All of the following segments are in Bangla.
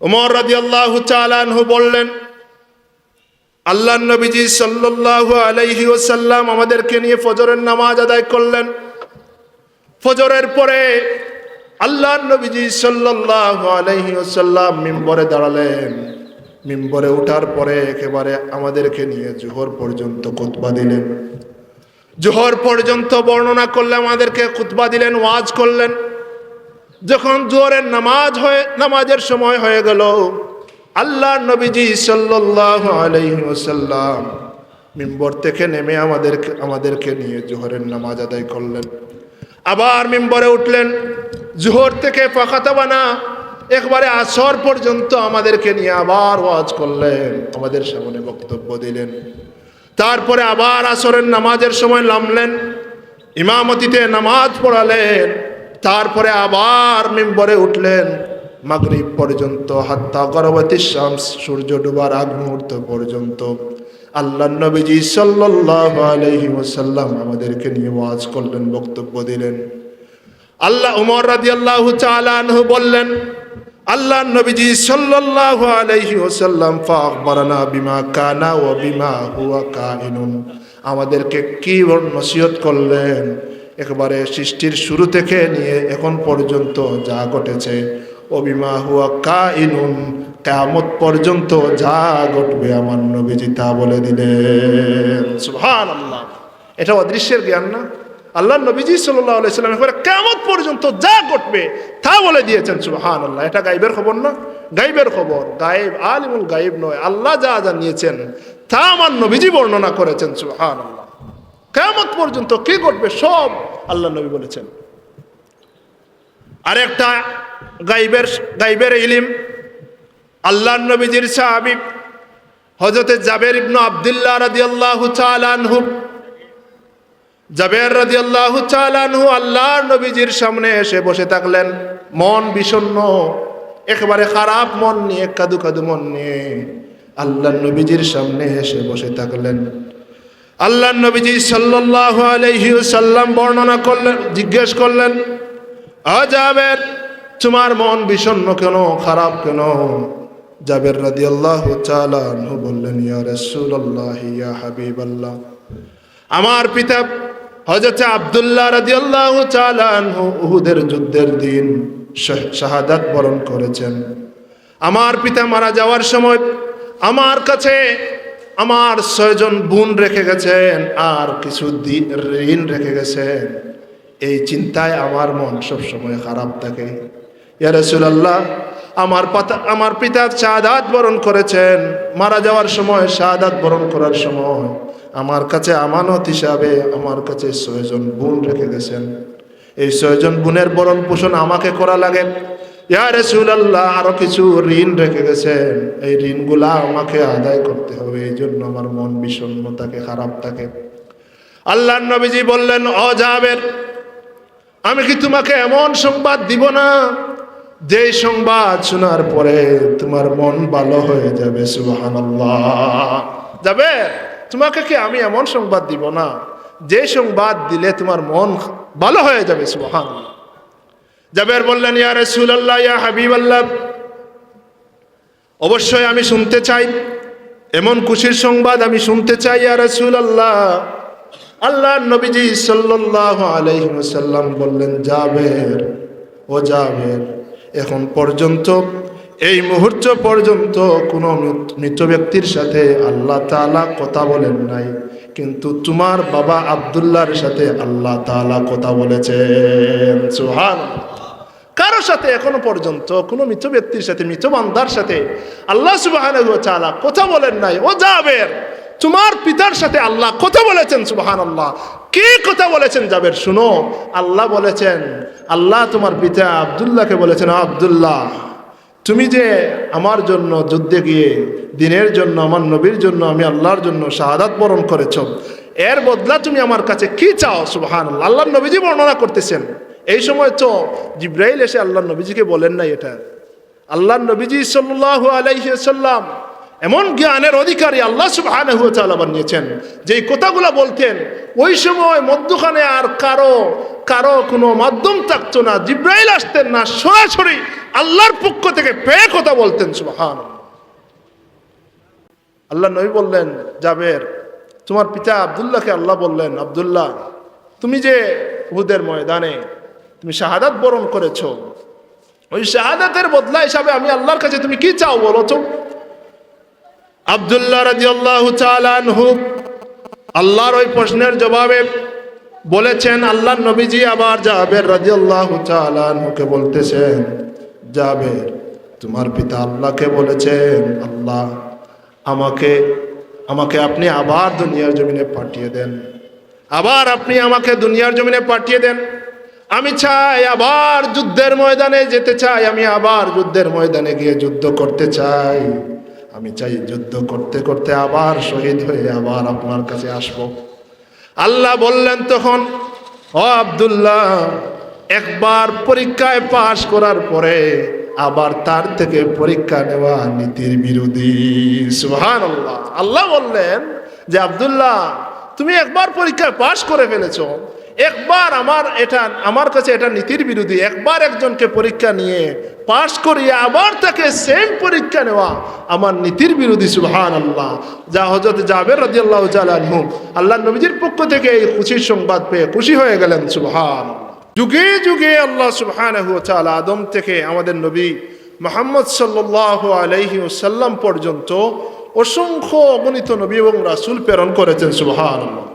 ওমর রাদিয়াল্লাহু তাআলা আনহু বললেন, আল্লাহর নবীজি সাল্লাল্লাহু আলাইহি ওয়াসাল্লাম আমাদেরকে নিয়ে ফজরের নামাজ আদায় করলেন। ফজরের পরে আল্লাহর নবীজি সাল্লাল্লাহু আলাইহি ওয়াসাল্লাম মিম্বরে দাঁড়ালেন। মিম্বরে ওঠার পরে একেবারে আমাদেরকে নিয়ে জোহর পর্যন্ত খুতবা দিলেন। জোহর পর্যন্ত বর্ণনা করলেন, আমাদেরকে খুতবা দিলেন, ওয়াজ করলেন। যখন জোহরের নামাজের সময় হয়ে গেল, আল্লাহর নবীজি সাল্লাল্লাহু আলাইহি ওয়াসাল্লাম মিম্বর থেকে নেমে আমাদেরকে নিয়ে জোহরের নামাজ আদায় করলেন। আবার মিম্বরে উঠলেন। জোহর থেকে ফাখাতাবানা একবারে আসর পর্যন্ত আমাদেরকে নিয়ে আবার ওয়াজ করলেন, আমাদের সামনে বক্তব্য দিলেন। তারপরে আবার আসরের নামাজের সময় নামলেন, ইমামতিতে নামাজ পড়ালেন। তারপরে আবার মিম্বরে উঠলেন মাগরিব পর্যন্ত, হাত্তা গরবাতিশ শামস, সূর্য ডুবার আগ মুহূর্ত পর্যন্ত আল্লাহর নবীজি সাল্লাল্লাহু আলাইহি ওয়াসাল্লাম আমাদেরকে নিয়ে ওয়াজ করলেন, বক্তব্য দিলেন। ওমর রাদিয়াল্লাহু তাআলা আনহু বললেন, আল্লাহর নবীজি সাল্লাল্লাহু আলাইহি ওয়াসাল্লাম ফাখবারানা বিমা কানা ওয়া বিমা হুয়া কাইনুন, আমাদেরকে কি নসিহত করলেন একেবারে সৃষ্টির শুরু থেকে নিয়ে এখন পর্যন্ত যা ঘটেছে, ও বিমা হুয়া কাইনুন, কিয়ামত পর্যন্ত যা ঘটবে আমার নবীজি তা বলে দিলেন। সুবহানাল্লাহ, এটা অদৃশ্যের জ্ঞান না? আল্লাহর নবীজি সাল্লাল্লাহু আলাইহি ওয়াসাল্লাম একেবারে কিয়ামত পর্যন্ত যা ঘটবে তা বলে দিয়েছেন। সুবহানাল্লাহ, এটা গায়বের খবর না? গায়বের খবর, গায়েব আলিমুল গায়েব নয়। আল্লাহ যা জানিয়েছেন তা আমার নবীজি বর্ণনা করেছেন। সুবহানাল্লাহ, কিয়ামত পর্যন্ত কি ঘটবে সব আল্লাহর নবী বলেছেন। আরেকটা গায়বের ইলম, আল্লাহর নবীজির সাহাবী হযরতে জাবের ইবনে আব্দুল্লাহ রাদিয়াল্লাহু তাআলা আনহু, জাবের রাদিয়াল্লাহু তাআলা আনহু আল্লাহর নবীজির সামনে এসে বসে থাকলেন, মন বিষণ্ণ, একেবারে খারাপ মন নিয়ে, কাদু কাদু মন নিয়ে আল্লাহর নবীজির সামনে এসে বসে থাকলেন। আল্লাহর নবীজি সাল্লাল্লাহু আলাইহি ওয়াসাল্লাম বর্ণনা করলেন, জিজ্ঞেস করলেন, ও জাবের, তোমার মন বিষণ্ণ কেন, খারাপ কেন? জাবের রাদিয়াল্লাহু তাআলা আনহু বললেন, ইয়া রাসূলুল্লাহ, ইয়া হাবিবাল্লাহ, আমার পিতা হযরত আব্দুল্লাহ রাদিয়াল্লাহু তাআলা আনহু উহুদের যুদ্ধের দিন শাহাদাত বরণ করেছেন। আমার পিতা মারা যাওয়ার সময় আমার কাছে আমার 6 জন বোন রেখে গেছেন আর কিছু ঋণ রেখে গেছেন। এই চিন্তায় আমার মন সব সময় খারাপ থাকে। ইয়া রাসূলুল্লাহ, আমার পিতা শাহাদাত বরণ করেছেন, মারা যাওয়ার সময়, শাহাদাত বরণ করার সময় আমার কাছে আমানত হিসাবে আমার কাছে 6 জন বোন রেখে গেছেন। এই 6 জন বোনের ভরণ পোষণ আমাকে করা লাগে। ইয়া রাসূলুল্লাহ, আরো কিছু ঋণ রেখে গেছেন, এই ঋণগুলা আমাকে আদায় করতে হবে, এই জন্য আমার মন বিষণ্ণ থাকে, খারাপ থাকে। আল্লাহর নবীজি বললেন, ও জাবের, আমি কি তোমাকে এমন সংবাদ দিব না যে সংবাদ শোনার পরে তোমার মন ভালো হয়ে যাবে? সুবহানাল্লাহ, জাবের, তোমাকে কি আমি এমন সংবাদ দিব না যে সংবাদ দিলে তোমার মন ভালো হয়ে যাবে? সুবহানাল্লাহ। জাবের বললেন, ইয়া রাসূলুল্লাহ, ইয়া হাবিবাল্লাহ, অবশ্যই আমি শুনতে চাই, এমন খুশির সংবাদ আমি শুনতে চাই ইয়া রাসূলুল্লাহ। আল্লাহর নবীজি সাল্লাল্লাহু আলাইহি ওয়াসাল্লাম বললেন, জাবের, ও জাবের, এখন পর্যন্ত, এই মুহূর্ত পর্যন্ত কোনো মৃত ব্যক্তির সাথে আল্লাহ তাআলা কথা বলেন নাই, কিন্তু তোমার বাবা আব্দুল্লাহর সাথে আল্লাহ তাআলা কথা বলেছেন। সুবহানাল্লাহ, কারো সাথে এখনো পর্যন্ত কোনো মৃত ব্যক্তির সাথে, মৃত বান্দার সাথে আল্লাহ সুবহানাহু ওয়া তাআলা কথা বলেন নাই। ও জাবের, তোমার পিতার সাথে আল্লাহ কথা বলেছেন। সুবহানাল্লাহ, কি কথা বলেছেন জাবের? শুনো, আল্লাহ বলেছেন, আল্লাহ তোমার পিতা আব্দুল্লাহকে বলেছেন, আব্দুল্লাহ, তুমি যে আমার জন্য যুদ্ধে গিয়ে দিনের জন্য, আমার নবীর জন্য, আমি আল্লাহর জন্য শাহাদাত বরণ করেছ, এর বদলা তুমি আমার কাছে কি চাও? সুবহানাল্লাহ, আল্লাহর নবীজি বর্ণনা করতেছেন। এই সময় তো জিবরাইল এসে আল্লাহর নবীজিকে বলেন নাই এটা। আল্লাহর নবীজি সাল্লাল্লাহু আলাইহি ওয়াসাল্লাম এমন জ্ঞানের অধিকারী আল্লাহ সুবহানাহু ওয়া তাআলা বানিয়েছেন যে এই কথাগুলো বলতেন ওই সময় মধ্যখানে আর কারো কারো কোনো মাধ্যম থাকতো না, জিব্রাইল আসতেন না, সরাসরি আল্লাহর পক্ষ থেকে পেয়ে কথা বলতেন। সুবহানাল্লাহ। আল্লাহ নবী বললেন, জাবের, তোমার পিতা আব্দুল্লাহকে আল্লাহ বললেন, আব্দুল্লাহ, তুমি যে উহুদের ময়দানে তুমি শাহাদাত বরণ করেছো, ওই শাহাদাতের বদলা হিসাবে আমি আল্লাহর কাছে তুমি কি চাও বলো তো? আব্দুল্লাহ রাদিয়াল্লাহু তাআলা আনহু আল্লাহর ওই প্রশ্নের জবাবে বলেছেন, আল্লাহর নবীজি আবার জাবের রাদিয়াল্লাহু তাআলা আনহুকে বলতেছেন, জাবের, তোমার পিতা আল্লাহকে বলেছেন, আল্লাহ আমাকে আপনি আবার দুনিয়ার জমিনে পাঠিয়ে দেন, আবার আপনি আমাকে দুনিয়ার জমিনে পাঠিয়ে দেন। আমি চাই আবার যুদ্ধের ময়দানে যেতে চাই, আমি আবার যুদ্ধের ময়দানে গিয়ে যুদ্ধ করতে চাই। আমি চাই যুদ্ধ করতে করতে আবার শহীদ হয়ে আবার আপনার কাছে আসব। আল্লাহ বললেন তখন, ও আব্দুল্লাহ, একবার পরীক্ষায় পাশ করার পরে আবার তার থেকে পরীক্ষা নেওয়া নীতির বিরোধী। সুবহানাল্লাহ। আল্লাহ বললেন যে, আব্দুল্লাহ, তুমি একবার পরীক্ষায় পাশ করে ফেলেছো, একবার আমার কাছে এটা নীতির বিরোধী। একবার একজনকে পরীক্ষা নিয়ে পাশ করিয়ে আবার তাকে সেম পরীক্ষা নেওয়া আমার নীতির বিরোধী। সুবহানাল্লাহ। যা হযরত জাবের রাদিয়াল্লাহু তাআলা আনহু আল্লাহ নবীজির পক্ষ থেকে এই খুশির সংবাদ পেয়ে খুশি হয়ে গেলেন। সুবহানাল্লাহ। যুগে যুগে আল্লাহ সুবহানাহু ওয়া তাআলা আদম থেকে আমাদের নবী মুহাম্মদ সাল্লাল্লাহু আলাইহি ওয়াসাল্লাম পর্যন্ত অসংখ্য অগণিত নবী এবং রাসূল প্রেরণ করেছেন। সুবহানাল্লাহ।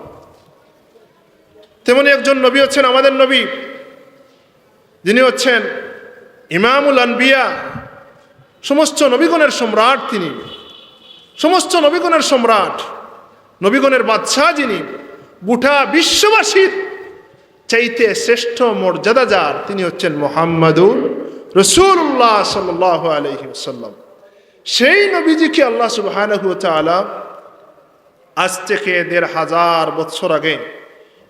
তেমনি একজন নবী হচ্ছেন আমাদের নবী, যিনি হচ্ছেন ইমামুল আনবিয়া, সমস্ত নবীগণের সম্রাট। তিনি সমস্ত নবীগণের সম্রাট, নবীগণের বাদশাহ, যিনি গোটা বিশ্ববাসীর চাইতে শ্রেষ্ঠ মর্যাদা যার, তিনি হচ্ছেন মুহাম্মাদুর রাসূলুল্লাহ সাল্লাল্লাহু আলাইহি ওয়াসাল্লাম। সেই নবীজিকে আল্লাহ সুবহানাহু ওয়া তাআলা আজ থেকে ১৫০০ বছর আগে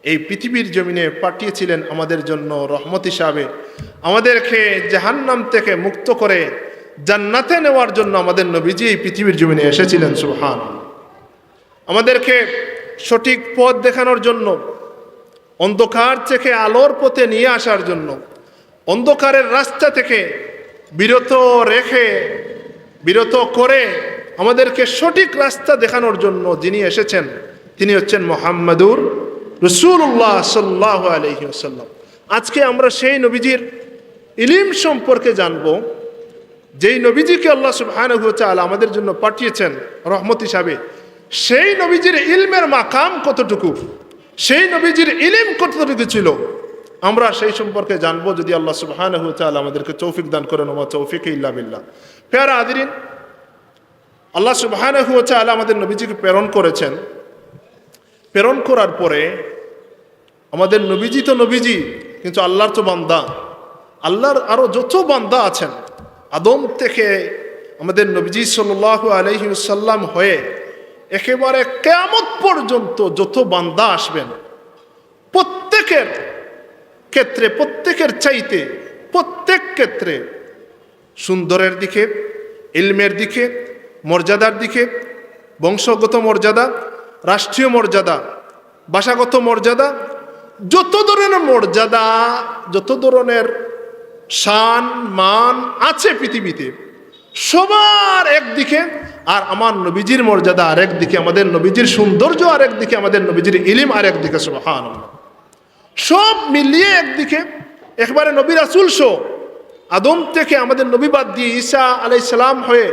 এই পৃথিবীর জমিনে পাঠিয়েছিলেন আমাদের জন্য রহমত হিসাবে, আমাদেরকে জাহান্নাম থেকে মুক্ত করে জান্নাতে নেওয়ার জন্য আমাদের নবীজি এই পৃথিবীর জমিনে এসেছিলেন। সুবহানাল্লাহ। আমাদেরকে সঠিক পথ দেখানোর জন্য, অন্ধকার থেকে আলোর পথে নিয়ে আসার জন্য, অন্ধকারের রাস্তা থেকে বিরত করে আমাদেরকে সঠিক রাস্তা দেখানোর জন্য যিনি এসেছেন, তিনি হচ্ছেন মুহাম্মাদুর রাসূলুল্লাহ সাল্লাল্লাহু আলাইহি ওয়াসাল্লাম। আজকে আমরা সেই নবীজির ইলম সম্পর্কে জানব, যেই নবীজিকে আল্লাহ সুবহানাহু ওয়া তাআলা আমাদের জন্য পাঠিয়েছেন রহমত হিসাবে। সেই নবীজির ইলমের মাকাম কতটুকু, সেই নবীজির ইলম কতটুকু ছিল, আমরা সেই সম্পর্কে জানবো যদি আল্লাহ সুবহানাহু ওয়া তাআলা আমাদেরকে তৌফিক দান করেন। ওয়া তৌফিক ইল্লা বিল্লাহ। প্যারা হাজিরিন, আল্লাহ সুবহানাহু ওয়া তাআলা আমাদের নবীজিকে প্রেরণ করেছেন। প্রেরণ করার পরে আমাদের নবীজি তো নবীজি, কিন্তু আল্লাহর তো বান্দা। আল্লাহর আরো যত বান্দা আছেন, আদম থেকে আমাদের নবীজি সাল্লাল্লাহু আলাইহি ওয়াসাল্লাম হয়ে একেবারে কিয়ামত পর্যন্ত যত বান্দা আসবেন, প্রত্যেকের ক্ষেত্রে, প্রত্যেকের চাইতে, প্রত্যেক ক্ষেত্রে সুন্দরের দিকে, ইলমের দিকে, মর্যাদার দিকে, বংশগত মর্যাদা, রাষ্ট্রীয় মর্যাদা, ভাষাগত মর্যাদা, যত ধরনের মর্যাদা, যত ধরনের শান মান আছে পৃথিবীতে, সবার একদিকে, আর আমার নবীজির মর্যাদা আরেক দিকে, আমাদের নবীজির সৌন্দর্য আরেক দিকে, আমাদের নবীজির ইলম আরেক দিকে। সুবহানাল্লাহ। সব মিলিয়ে একদিকে একবারে নবী রাসূল শো, আদম থেকে আমাদের নবী বাদ দিয়ে ঈসা আলাইহিস সালাম হয়ে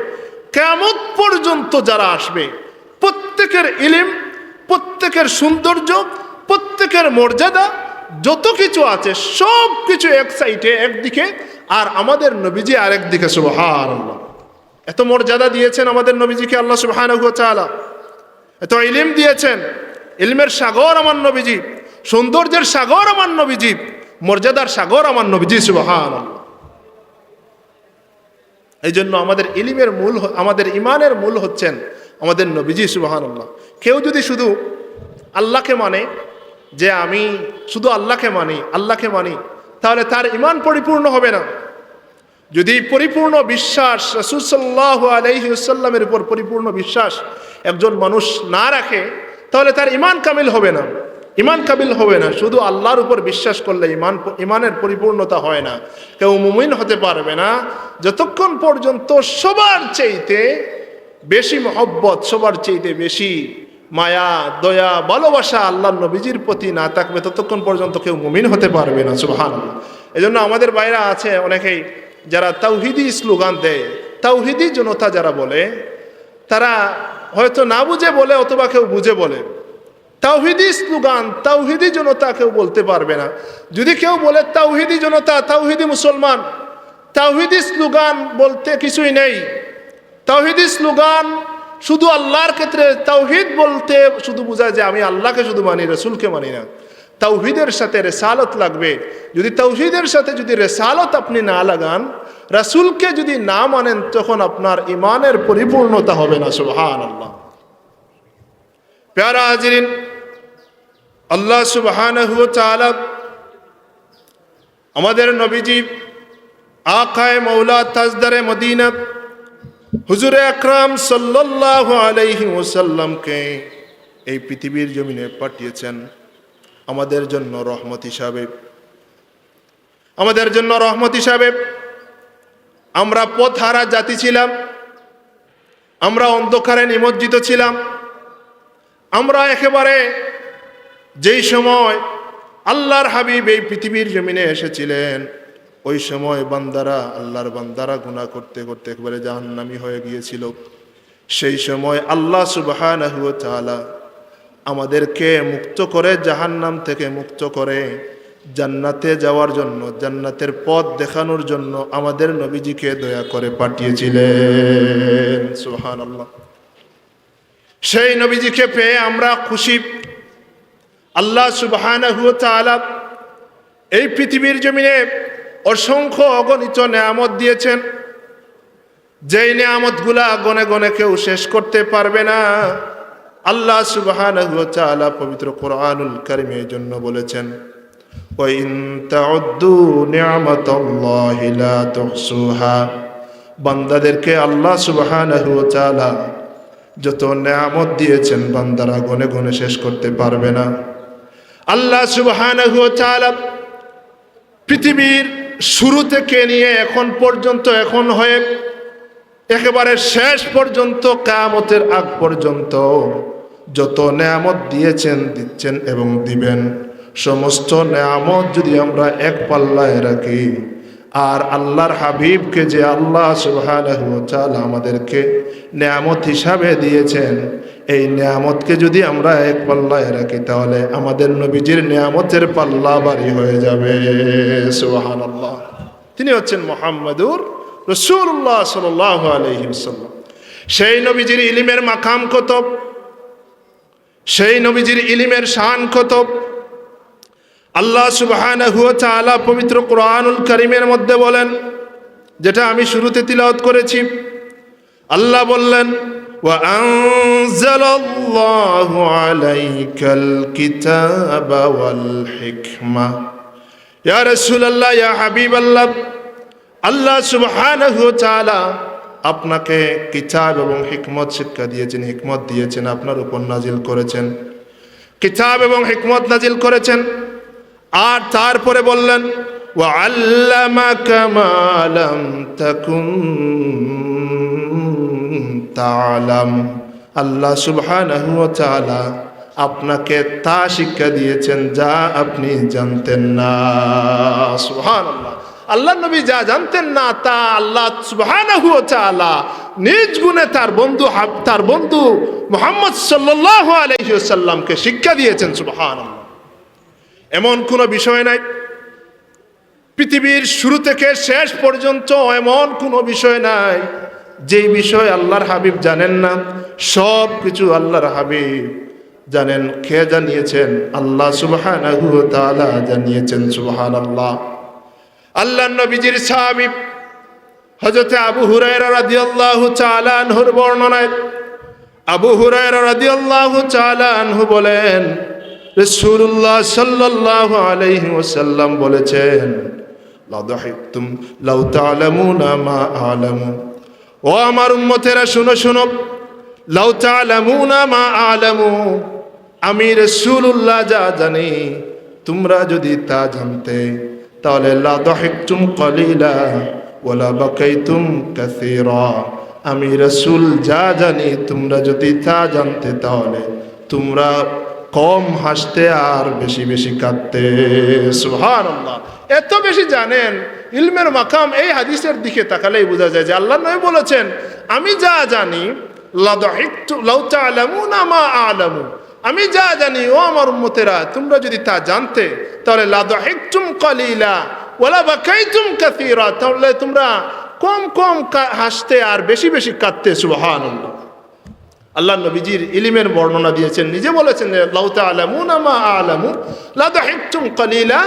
কিয়ামত পর্যন্ত যারা আসবে, প্রত্যেকের ইলম, প্রত্যেকের সৌন্দর্য, প্রত্যেকের মর্যাদা, যত কিছু আছে সব কিছু এক সাইডে, একদিকে, আর আমাদের নবীজি আরেক দিকে। সুবহানাল্লাহ। এত মর্যাদা দিয়েছেন আমাদের নবীজিকে আল্লাহ সুবহানাহু ওয়া তাআলা, এত ইলম দিয়েছেন। ইলমের সাগর আমার নবীজি, সৌন্দর্যের সাগর আমার নবীজি, মর্যাদার সাগর আমার নবীজি। সুবহানাল্লাহ। এই জন্য আমাদের ইলমের মূল, আমাদের ইমানের মূল হচ্ছেন আমাদের নবীজি। সুবহানাল্লাহ। কেউ যদি শুধু আল্লাহকে মানে, যে আমি শুধু আল্লাহকে মানি, তাহলে তার ইমান পরিপূর্ণ হবে না। যদি পরিপূর্ণ বিশ্বাস রাসূল সাল্লাল্লাহু আলাইহি ওয়াসাল্লামের উপর পরিপূর্ণ বিশ্বাস একজন মানুষ না রাখে, তাহলে তার ইমান কামিল হবে না। ইমান কাবিল হবে না। শুধু আল্লাহর উপর বিশ্বাস করলে ইমানের পরিপূর্ণতা হয় না। কেউ মুমিন হতে পারবে না যতক্ষণ পর্যন্ত সবার চাইতে বেশি মহব্বত, সবার চাইতে বেশি মায়া, দয়া, ভালোবাসা আল্লাহর নবীজির প্রতি না থাকবে, ততক্ষণ পর্যন্ত কেউ মুমিন হতে পারবে না। সুবহানাল্লাহ। এজন্য আমাদের বাইরে আছে অনেকেই যারা তাওহীদি স্লোগান দেয়, তাওহীদি জনতা যারা বলে, তারা হয়তো না বুঝে বলে অথবা কেউ বুঝে বলে। তাওহীদি স্লোগান, তাওহীদি জনতা কেউ বলতে পারবে না। যদি কেউ বলে তাওহীদি জনতা, তাওহীদি মুসলমান, তাওহীদি স্লোগান বলতে কিছুই নেই। তাওহীদি স্লোগান শুধু আল্লাহর ক্ষেত্রে, তাওহীদ বলতে শুধু বোঝায় যে আমি আল্লাহকে শুধু মানি, রাসূলকে মানি না। তাওহীদের সাথে রেসালত লাগবে। যদি তাওহীদের সাথে যদি রেসালত আপনি না লাগান, রাসূলকে যদি না মানেন, তখন আপনার ইমানের পরিপূর্ণতা হবে না। সুবহানাল্লাহ। প্যারা হাজিরিন, আল্লাহ সুবহানাহু ওয়া তাআলা আমাদের নবীজি আকায়ে মৌলা তাজদারে মদিনা হুজুরে আকরাম সাল্লাল্লাহু আলাইহি ওয়াসাল্লামকে এই পৃথিবীর জমিনে পাঠিয়েছেন আমাদের জন্য রহমত হিসাবে। আমাদের জন্য রহমত হিসাবে। আমরা পথহারা জাতি ছিলাম, আমরা অন্ধকারে নিমজ্জিত ছিলাম। আমরা একেবারে যেই সময় আল্লাহর হাবিব এই পৃথিবীর জমিনে এসেছিলেন, ওই সময় বান্দারা, আল্লাহর বান্দারা গুনাহ করতে করতে একেবারে জাহান্নামী হয়ে গিয়েছিল। সেই সময় আল্লাহ সুবহানাহু ওয়া তাআলা আমাদেরকে মুক্ত করে, জাহান্নাম থেকে মুক্ত করে জান্নাতে যাওয়ার জন্য, জান্নাতের পথ দেখানোর জন্য আমাদের নবীজিকে দয়া করে পাঠিয়েছিলেন। সুবহানাল্লাহ। সেই নবীজিকে পেয়ে আমরা খুশি। আল্লাহ সুবহানাহু ওয়া তাআলা এই পৃথিবীর জমিনে অসংখ্য অগণিত নেয়ামত দিয়েছেন, যেই নেয়ামতগুলা গনে গনে কেউ শেষ করতে পারবে না। আল্লাহ সুবহানাহু ওয়া তাআলা পবিত্র কোরআনুল কারীমে এই জন্য বলেছেন, ওয়া ইন তাউদ্দু নি'মাতাল্লাহি লা তুহসুহা। বান্দাদেরকে আল্লাহ সুবহানাহু ওয়া তাআলা যত নেয়ামত দিয়েছেন, বান্দারা গনে গনে শেষ করতে পারবে না। আল্লাহ সুবহানাহু ওয়া তাআলা পৃথিবীর শুরু থেকে নিয়ে এখন পর্যন্ত, এখন হয়ে একেবারে শেষ পর্যন্ত, কিয়ামতের আগ পর্যন্ত যত নেয়ামত দিয়েছেন, দিচ্ছেন এবং দিবেন, সমস্ত নেয়ামত যদি আমরা এক পাল্লায় রাখি, আর আল্লাহর হাবিবকে যে আল্লাহ সুবহানাহু ওয়া তাআলা আমাদেরকে নেয়ামত হিসাবে দিয়েছেন, এই নেয়ামতকে যদি আমরা এক পাল্লায় রাখি, তাহলে আমাদের নবীজির নেয়ামতের পাল্লা ভারী হয়ে যাবে। সুবহানাল্লাহ। তিনি হচ্ছেন মুহাম্মাদুর রাসূলুল্লাহ সাল্লাল্লাহু আলাইহি ওয়াসাল্লাম। সেই নবীজির ইলমের মাকাম কত, সেই নবীজির ইলমের শান কত। আল্লাহ সুবহানাহু ওয়া তাআলা পবিত্র কোরআনুল কারীমের মধ্যে বলেন, যেটা আমি শুরুতে তিলাওয়াত করেছি। আল্লাহ বললেন, ওয়া আনজালাল্লাহু আলাইকাল কিতাবা ওয়াল হিকমা। ইয়া রাসূলুল্লাহ, ইয়া হাবিবাল্লাহ, আল্লাহ সুবহানাহু ওয়া তাআলা আপনাকে কিতাব এবং হিকমত শিক্ষা দিয়েছেন, হিকমত দিয়েছেন, আপনার উপর নাজিল করেছেন, কিতাব এবং হিকমত নাজিল করেছেন। আর তারপরে বললেন, ওয়া আল্লামাকা মা লাম তাকুন তা'লাম। আল্লাহ সুবহানাহু ওয়া তাআলা আপনাকে তা শিক্ষা দিয়েছেন যা আপনি জানতেন না। সুবহানাল্লাহ। আল্লাহ নবী যা জানতেন না, তা আল্লাহ সুবহানাহু ওয়া তাআলা নিজ গুণে তার বন্ধু মুহাম্মদ সাল্লাল্লাহু আলাইহি ওয়াসাল্লামকে শিক্ষা দিয়েছেন। সুবহানাল্লাহ। এমন কোনো বিষয় নাই পৃথিবীর শুরু থেকে শেষ পর্যন্ত, এমন কোনো বিষয় নাই যেই বিষয় আল্লাহর হাবিব জানেন না। সব কিছু আল্লাহর হাবিব জানেন। কে জানিয়েছেন? আল্লাহ সুবহানাহু ওয়া তাআলা জানিয়েছেন। সুবহানাল্লাহ। আল্লাহর নবীজির সাহাবী হযরত আবু হুরায়রা রাদিয়াল্লাহু তাআলা আনহুর বর্ণনায়, আবু হুরায়রা রাদিয়াল্লাহু তাআলা আনহু বলেন, রাসূলুল্লাহ সাল্লাল্লাহু আলাইহি ওয়াসাল্লাম বলেছেন, লা দাহিকতুম লাউ তা'লামুনা মা আ'লামু। ও আমার উম্মতেরা, শুনো শুনো, লাউ তা'লামুনা মা আ'লামু, আমি রাসূলুল্লাহ যা জানি তোমরা যদি তা জানতে তাহলে লা দাহিকতুম কলিলা ওয়ালা বাকাইতুম কাসীরা। আমি রাসূল যা জানি তোমরা যদি তা জানতে তাহলে তোমরা কম হাসতে আর বেশি বেশি কাঁদতে। সুবহানাল্লাহ। এত বেশি জানেন ইলমের মাকাম। এই হাদিসের দিকে তাকালেই বোঝা যায় যে আল্লাহ নবী বলেছেন আমি যা জানি লা দাহিকতু লাউ তা'লামুনা মা আ'লামু। আমি যা জানি ও আমার উম্মতেরা তোমরা যদি তা জানতে তাহলে লা দাহিকতুম কলিলা ওয়ালা বাকাইতুম কাসীরা। তাহলে তোমরা কম কম হাসতে আর বেশি বেশি কাঁদতে। সুবহানাল্লাহ। আল্লাহ নবীজির ইলমের বর্ণনা দিয়েছেন, নিজে বলেছেন লাউ তা'লামুনা মা আ'লামু লা দাহিকতুম কলিলা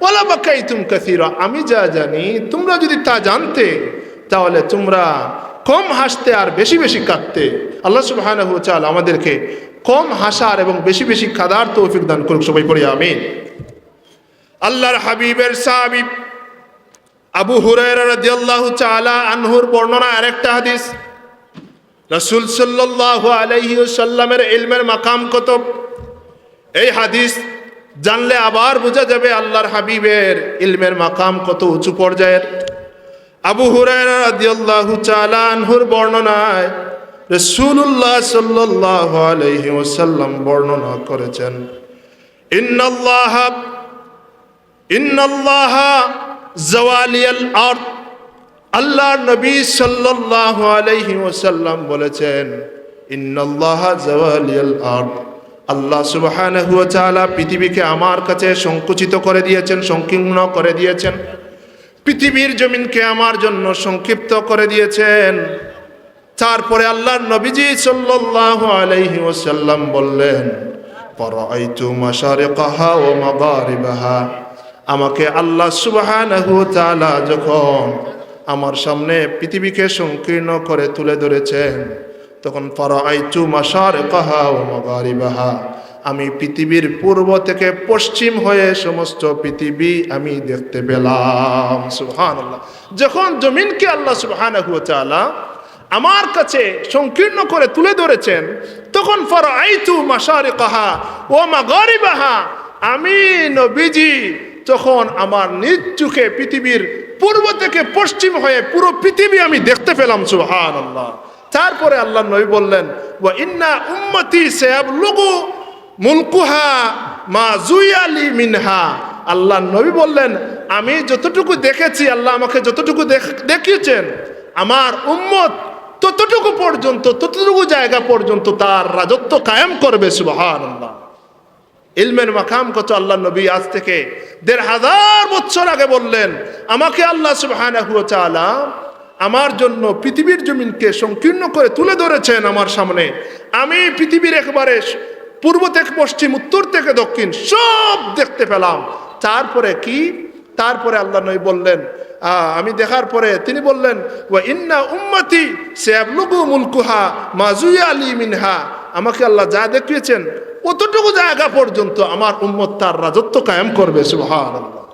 ওয়ালা বাকাইতুম কাসীরা। আমি যা জানি তোমরা যদি তা জানতে তাহলে তোমরা কম হাসতে আর বেশি বেশি কাঁদতে। আল্লাহ সুবহানাহু ওয়া তাআলা আমাদেরকে কম হাসার এবং বেশি বেশি কাঁদার তৌফিক দান করুক। সবাই পড়ি আমিন। আল্লাহর হাবিবের সাহাবী আবু হুরায়রা রাদিয়াল্লাহু তাআলা আনহুর বর্ণনা আরেকটা হাদিস। রাসূল সাল্লাল্লাহু আলাইহি ওয়াসাল্লামের ইলমের মাকাম কত, এই হাদিস জানলে আবার বোঝা যাবে আল্লাহর হাবিবের ইলমের মাকাম কত উঁচু পর্যায়ের। আবু হুরায়রা রাদিয়াল্লাহু তাআলা আনহুর বর্ণনায় রাসূলুল্লাহ সাল্লাল্লাহু আলাইহি ওয়াসাল্লাম বর্ণনা করেছেন ইন্নাল্লাহা জাওয়ালিয়াল আরদ। আল্লাহর নবী সাল্লাল্লাহু আলাইহি ওয়াসাল্লাম বলেছেন ইন্নাল্লাহা জাওয়ালিয়াল আরদ। আল্লাহ সুবহানাহু ওয়া তাআলা পৃথিবীকে আমার কাছে সংকুচিত করে দিয়েছেন, সংকীর্ণ করে দিয়েছেন। পৃথিবীর জমিনকে আমার জন্য সংক্ষিপ্ত করে দিয়েছেন। তারপরে আল্লাহর নবীজি সাল্লাল্লাহু আলাইহি ওয়াসাল্লাম বললেন ফারাআইতু মাশারিকাহা ওয়া মাগারিবাহা। আমাকে আল্লাহ সুবহানাহু ওয়া তাআলা যখন আমার সামনে পৃথিবীকে সংকীর্ণ করে তুলে ধরেছেন তখন ফারাআইতু মাশারিকাহা ওয়া মাগারিবাহা, আমি পৃথিবীর পূর্ব থেকে পশ্চিম হয়ে সমস্ত পৃথিবী আমি দেখতে পেলাম। সুবহানাল্লাহ। যখন জমিনকে আল্লাহ সুবহানাহু ওয়া তাআলা আমার কাছে সংকীর্ণ করে তুলে ধরেছেন তখন ফারাআইতু মাশারিকাহা ওয়া মাগারিবাহা, আমি নবীজি তখন আমার নিজ চোখে পৃথিবীর পূর্ব থেকে পশ্চিম হয়ে পুরো পৃথিবী আমি দেখতে পেলাম। সুবহানাল্লাহ। তারপরে আল্লাহ নবী বললেন ওয়া ইন্না উম্মতি সায়াবলুগু মুলকুহা মা জুয়ালি মিনহা। আল্লাহ নবী বললেন আমি যতটুকু দেখেছি, আল্লাহ আমাকে যতটুকু দেখিয়েছেন, আমার উম্মত ততটুকু পর্যন্ত, ততটুকু জায়গা পর্যন্ত তার রাজত্ব কায়েম করবে। সুবহানাল্লাহ। ইলমের মাকাম কত। আল্লাহ নবী আজ থেকে ১৫০০ বছর আগে বললেন আমাকে আল্লাহ সুবহানাহু ওয়া তাআলা আমার জন্য পৃথিবীর জমিনকে সংকীর্ণ করে তুলে ধরেছেন আমার সামনে। আমি পৃথিবীর একবারে পূর্ব থেকে পশ্চিম, উত্তর থেকে দক্ষিণ সব দেখতে পেলাম। তারপরে কি? তারপরে আল্লাহ নবী বললেন আমি দেখার পরে তিনি বললেন ওয়া ইন্না উম্মতি সায়াবলুগু মুলকুহা মা জুয়ালি মিনহা। আমাকে আল্লাহ যা দেখিয়েছেন অতটুকু জায়গা পর্যন্ত আমার উম্মত তার রাজত্ব কায়েম করবে। সুবহানাল্লাহ।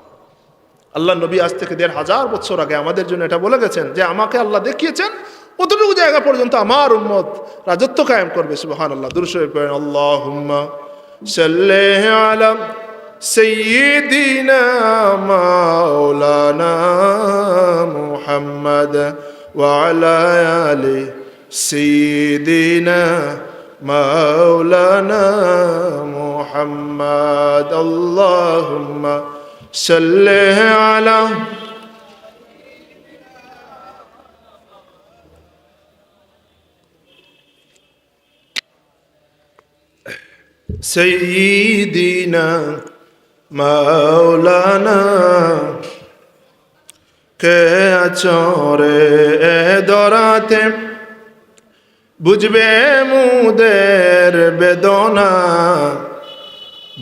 আল্লাহ নবী আজ থেকে ১৫০০ বছর আগে আমাদের জন্য এটা বলে গেছেন যে আমাকে আল্লাহ দেখিয়েছেন অতটুকু জায়গা পর্যন্ত আমার উম্মত রাজত্ব কায়েম করবে। সুবহানাল্লাহ। দুরূদ শরীফ পড়েন আল্লাহুম্মা সাল্লি আলা সাইয়্যিদিনা মাওলানা মুহাম্মাদ ওয়া আলা আলি সাইয়্যিদিনা মাওলানা মুহাম্মাদ। আল্লাহুম্মা সাল্লি আলা সাইয়্যিদিনা মাওলানা। কে আছো রে দরাতে বুঝবে মুদের বেদনা,